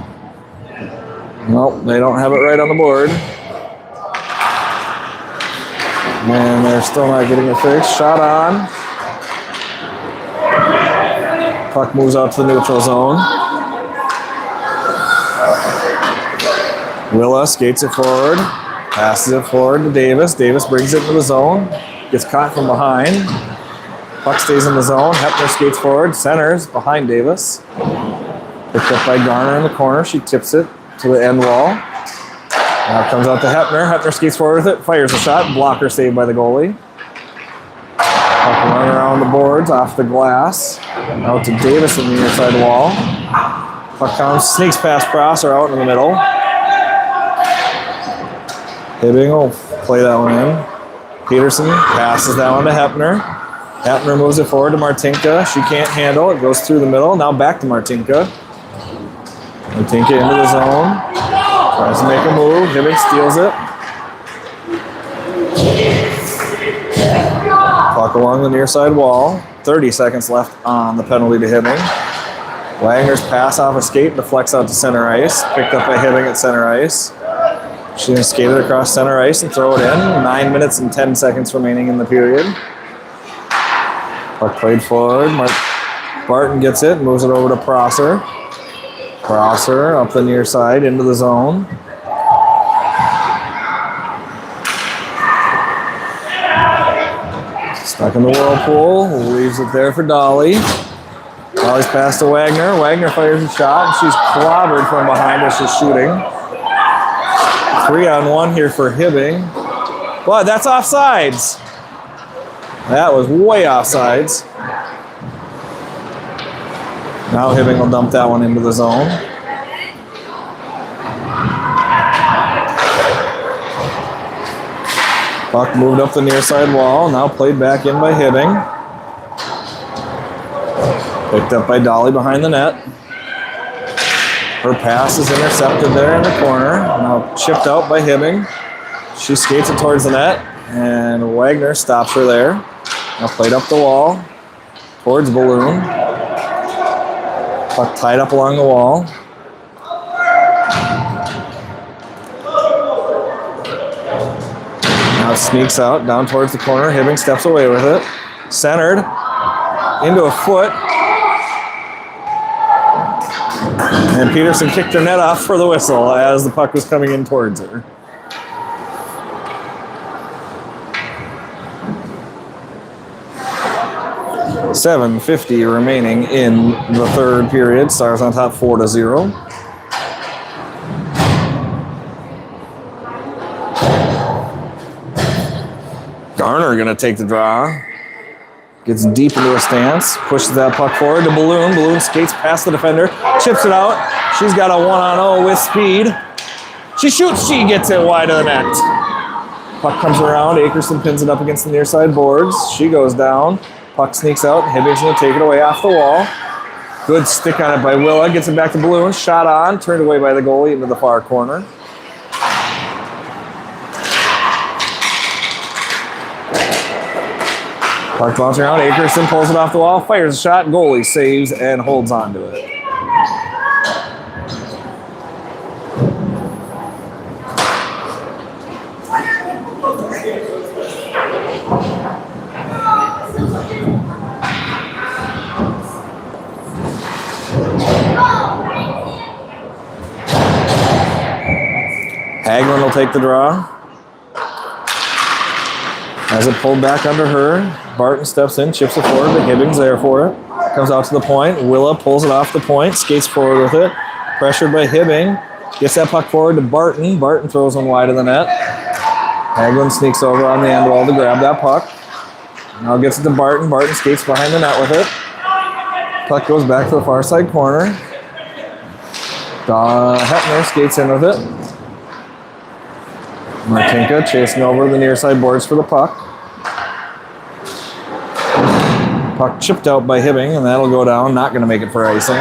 Nope, they don't have it right on the board. And they're still not getting it fixed. Shot on. Puck moves out to the neutral zone. Willa skates it forward, passes it forward to Davis. Davis brings it into the zone, gets caught from behind. Puck stays in the zone. Hepner skates forward, centers behind Davis. Picked up by Garner in the corner. She tips it to the end wall. Now it comes out to Hepner. Hepner skates forward with it, fires a shot. Blocker saved by the goalie. Puck running around the boards, off the glass. Out to Davis in the near side wall. Puck comes, sneaks past Prosser out in the middle. Hibbing will play that one in. Peterson passes that one to Hepner. Hepner moves it forward to Martinka. She can't handle it. Goes through the middle. Now back to Martinka. Martinka into the zone. Tries to make a move. Hibbing steals it. Puck along the near side wall. 30 seconds left on the penalty to Hibbing. Wagner's pass off a skate deflects out to center ice. Picked up by Hibbing at center ice. She's going to skate it across center ice and throw it in. 9 minutes and 10 seconds remaining in the period. Puck played forward. Barton gets it and moves it over to Prosser. Prosser up the near side into the zone. Stuck in the whirlpool. Leaves it there for Dolly. Volley's pass to Wagner. Wagner fires a shot, and she's clobbered from behind as she's shooting. 3-on-1 here for Hibbing. But that's offsides. That was way offsides. Now Hibbing will dump that one into the zone. Puck moved up the near side wall. Now played back in by Hibbing. Picked up by Dolly behind the net. Her pass is intercepted there in the corner. Now chipped out by Hibbing. She skates it towards the net, and Wagner stops her there. Now played up the wall towards Balloon. Puck tied up along the wall. Now sneaks out down towards the corner. Hibbing steps away with it. Centered into a foot. And Peterson kicked her net off for the whistle as the puck was coming in towards her. .750 remaining in the third period. Stars on top 4-0. Garner gonna take the draw. Gets deep into a stance, pushes that puck forward to Balloon. Balloon skates past the defender, chips it out. She's got a 1-on-0 with speed. She shoots, she gets it wide of the net. Puck comes around, Akerson pins it up against the near side boards. She goes down, puck sneaks out, Hibbing's gonna take it away off the wall. Good stick on it by Willa, gets it back to Balloon, shot on, turned away by the goalie into the far corner. Puck bouncing around, Akerson pulls it off the wall, fires a shot, goalie saves and holds on to it. Hagelin will take the draw. Has it pulled back under her. Barton steps in, chips it forward, but Hibbing's there for it. Comes out to the point. Willa pulls it off the point, skates forward with it. Pressured by Hibbing. Gets that puck forward to Barton. Barton throws one wide of the net. Hagelin sneaks over on the end wall to grab that puck. Now gets it to Barton. Barton skates behind the net with it. Puck goes back to the far side corner. Hetner skates in with it. Martinka chasing over the near side boards for the puck. Puck chipped out by Hibbing, and that'll go down. Not going to make it for icing.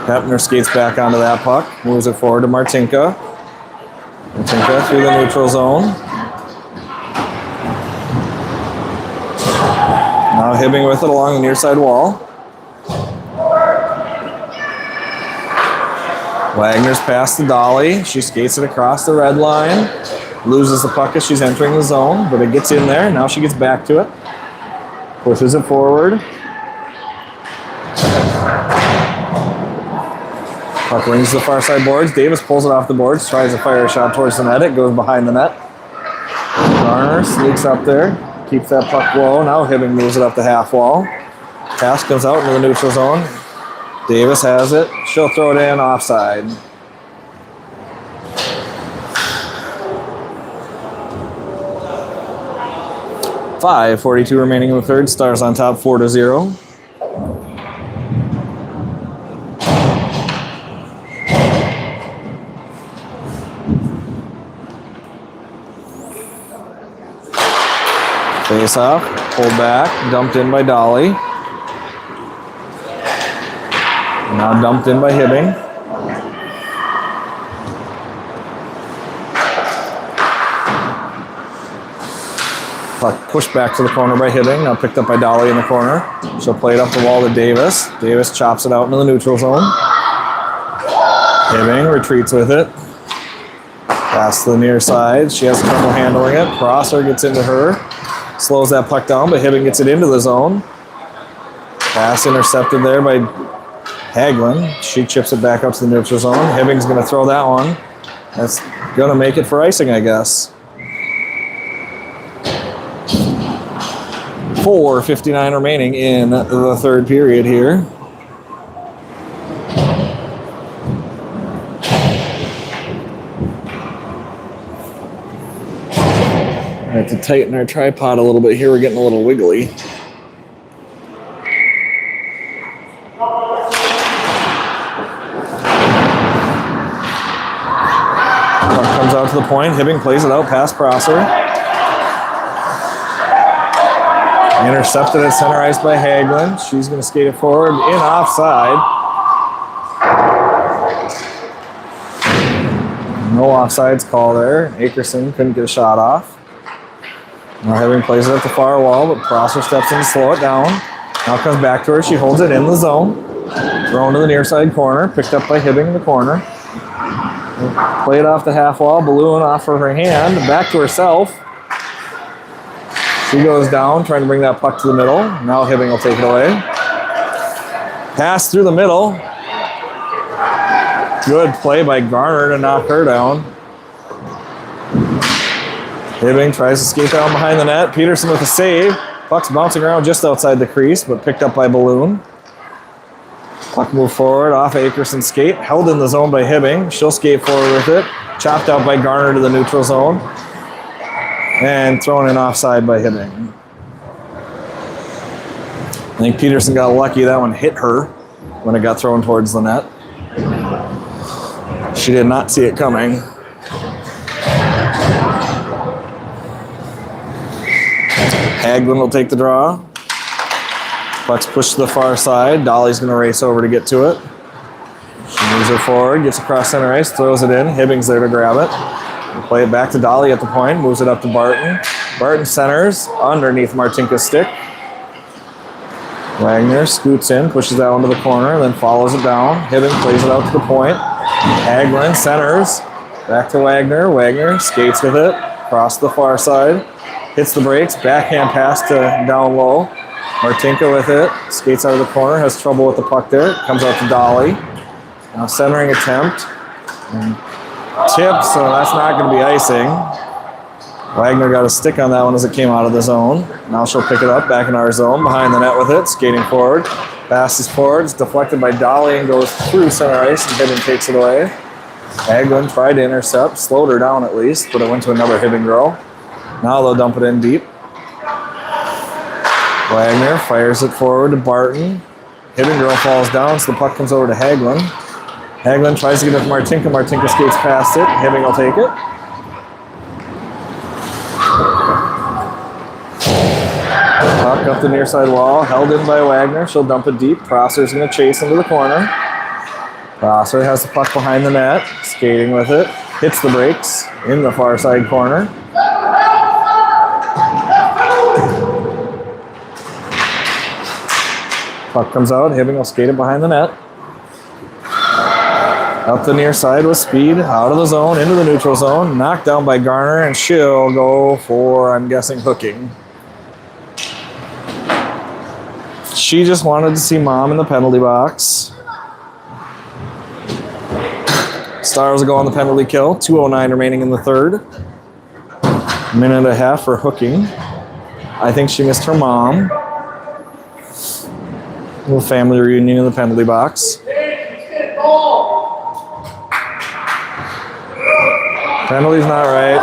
Hepner skates back onto that puck. Moves it forward to Martinka. Martinka through the neutral zone. Now Hibbing with it along the near side wall. Wagner's pass to Dolly. She skates it across the red line. Loses the puck as she's entering the zone, but it gets in there. Now she gets back to it. Pushes it forward. Puck rings to the far side boards. Davis pulls it off the boards. Tries to fire a shot towards the net. It goes behind the net. Garner sneaks up there. Keeps that puck low. Now Hibbing moves it up the half wall. Pass comes out into the neutral zone. Davis has it. She'll throw it in offside. .542 remaining in the third. Stars on top 4-0. Face off, pulled back, dumped in by Dolly. Now dumped in by Hibbing. Puck pushed back to the corner by Hibbing. Now picked up by Dolly in the corner. She'll play it up the wall to Davis. Davis chops it out into the neutral zone. Hibbing retreats with it. Pass to the near side. She has trouble handling it. Prosser gets into her. Slows that puck down, but Hibbing gets it into the zone. Pass intercepted there by Hagelin, she chips it back up to the neutral zone. Hibbing's going to throw that one. That's going to make it for icing, I guess. 4:59 remaining in the third period here. I have to tighten our tripod a little bit here. We're getting a little wiggly. Puck comes out to the point. Hibbing plays it out past Prosser. Intercepted at center ice by Hagelin. She's going to skate it forward in offside. No offsides call there. Akerson couldn't get a shot off. Now Hibbing plays it at the far wall, but Prosser steps in to slow it down. Now comes back to her. She holds it in the zone. Thrown to the near side corner. Picked up by Hibbing in the corner. Played off the half wall. Balloon off of her hand. Back to herself. She goes down, trying to bring that puck to the middle. Now Hibbing will take it away. Pass through the middle. Good play by Garner to knock her down. Hibbing tries to skate down behind the net. Peterson with a save. Puck's bouncing around just outside the crease, but picked up by Balloon. Puck moved forward off Akerson's skate. Held in the zone by Hibbing. She'll skate forward with it. Chopped out by Garner to the neutral zone. And thrown in offside by Hibbing. I think Peterson got lucky. That one hit her when it got thrown towards the net. She did not see it coming. Hagelin will take the draw. Puck's pushed to the far side. Dolly's going to race over to get to it. She moves it forward, gets across center ice, throws it in. Hibbing's there to grab it. We'll play it back to Dolly at the point, moves it up to Barton. Barton centers underneath Martinka's stick. Wagner scoots in, pushes that one to the corner, then follows it down. Hibbing plays it out to the point. Hagelin centers, back to Wagner. Wagner skates with it, across the far side. Hits the brakes, backhand pass to down low. Martinka with it, skates out of the corner, has trouble with the puck there. Comes out to Dolly. Now centering attempt. And tip, so that's not going to be icing. Wagner got a stick on that one as it came out of the zone. Now she'll pick it up back in our zone, behind the net with it, skating forward. Passes forward, it's deflected by Dolly and goes through center ice, and Hibbing takes it away. Hagelin tried to intercept, slowed her down at least, but it went to another Hibbing girl. Now they'll dump it in deep. Wagner fires it forward to Barton. Hibbing girl falls down, so the puck comes over to Hagelin. Hagelin tries to get it to Martinka. Martinka skates past it. Hibbing will take it. Puck up the near side wall, held in by Wagner. She'll dump it deep. Prosser's going to chase into the corner. Prosser has the puck behind the net, skating with it. Hits the brakes in the far side corner. Puck comes out. Hibbing will skate it behind the net. Up the near side with speed, out of the zone, into the neutral zone. Knocked down by Garner, and she'll go for, I'm guessing, hooking. She just wanted to see Mom in the penalty box. Stars will go on the penalty kill. 2:09 remaining in the third. Minute and a half for hooking. I think she missed her mom. Little family reunion in the penalty box. Penalty's not right.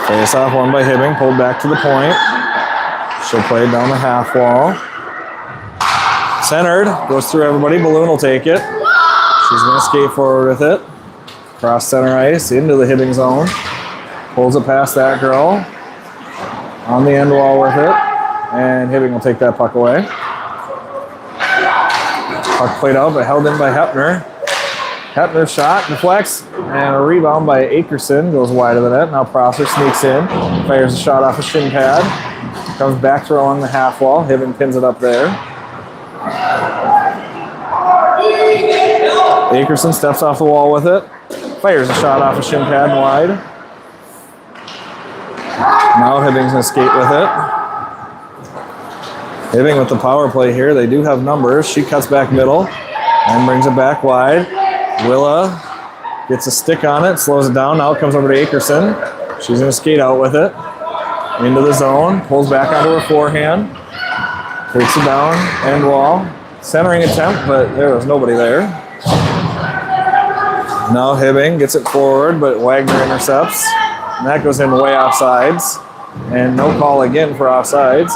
Face off won by Hibbing, pulled back to the point. She'll play it down the half wall. Centered, goes through everybody. Balloon will take it. She's going to skate forward with it. Cross center ice, into the Hibbing zone. Pulls it past that girl. On the end wall with it. And Hibbing will take that puck away. Puck played out, but held in by Hepner. Hepner's shot deflects, and a rebound by Akerson goes wide of the net. Now Prosser sneaks in, fires a shot off a shin pad. Comes back to her along the half wall. Hibbing pins it up there. Akerson steps off the wall with it. Fires a shot off a shin pad and wide. Now Hibbing's going to skate with it. Hibbing with the power play here. They do have numbers. She cuts back middle and brings it back wide. Willa gets a stick on it, slows it down. Now it comes over to Akerson. She's going to skate out with it. Into the zone. Pulls back onto her forehand. Takes it down. End wall. Centering attempt, but there was nobody there. Now Hibbing gets it forward, but Wagner intercepts. And that goes in way offsides. And no call again for offsides.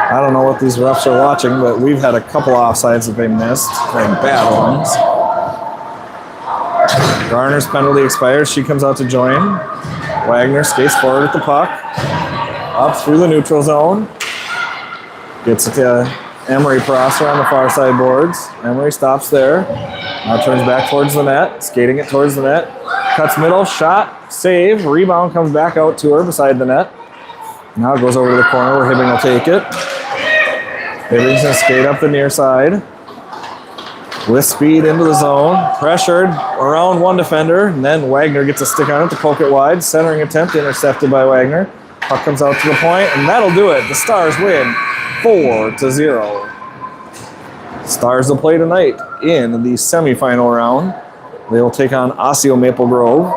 I don't know what these refs are watching, but we've had a couple offsides that they missed, and bad ones. Garner's penalty expires. She comes out to join. Wagner skates forward with the puck. Up through the neutral zone. Gets it to Emery Prosser on the far side boards. Emery stops there. Now turns back towards the net. Skating it towards the net. Cuts middle. Shot. Save. Rebound comes back out to her beside the net. Now it goes over to the corner where Hibbing will take it. Hibbing's going to skate up the near side. With speed into the zone. Pressured around one defender. And then Wagner gets a stick on it to poke it wide. Centering attempt intercepted by Wagner. Puck comes out to the point, and that'll do it. The Stars win 4-0. Stars will play tonight in the semifinal round. They will take on Osseo Maple Grove.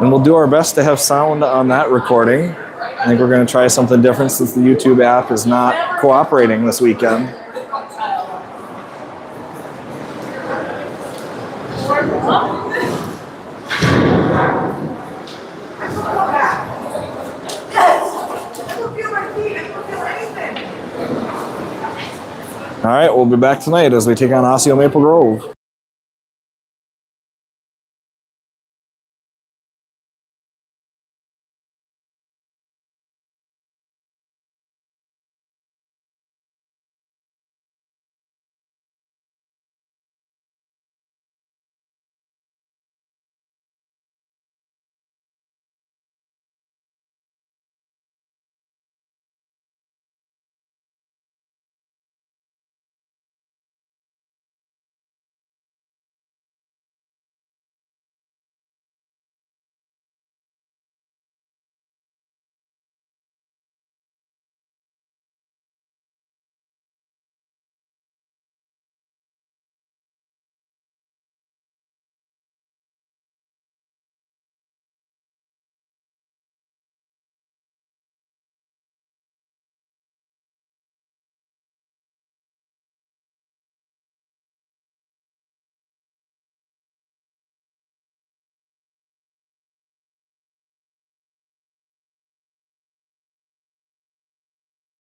And we'll do our best to have sound on that recording. I think we're going to try something different since the YouTube app is not cooperating this weekend. All right, we'll be back tonight as we take on Osseo Maple Grove.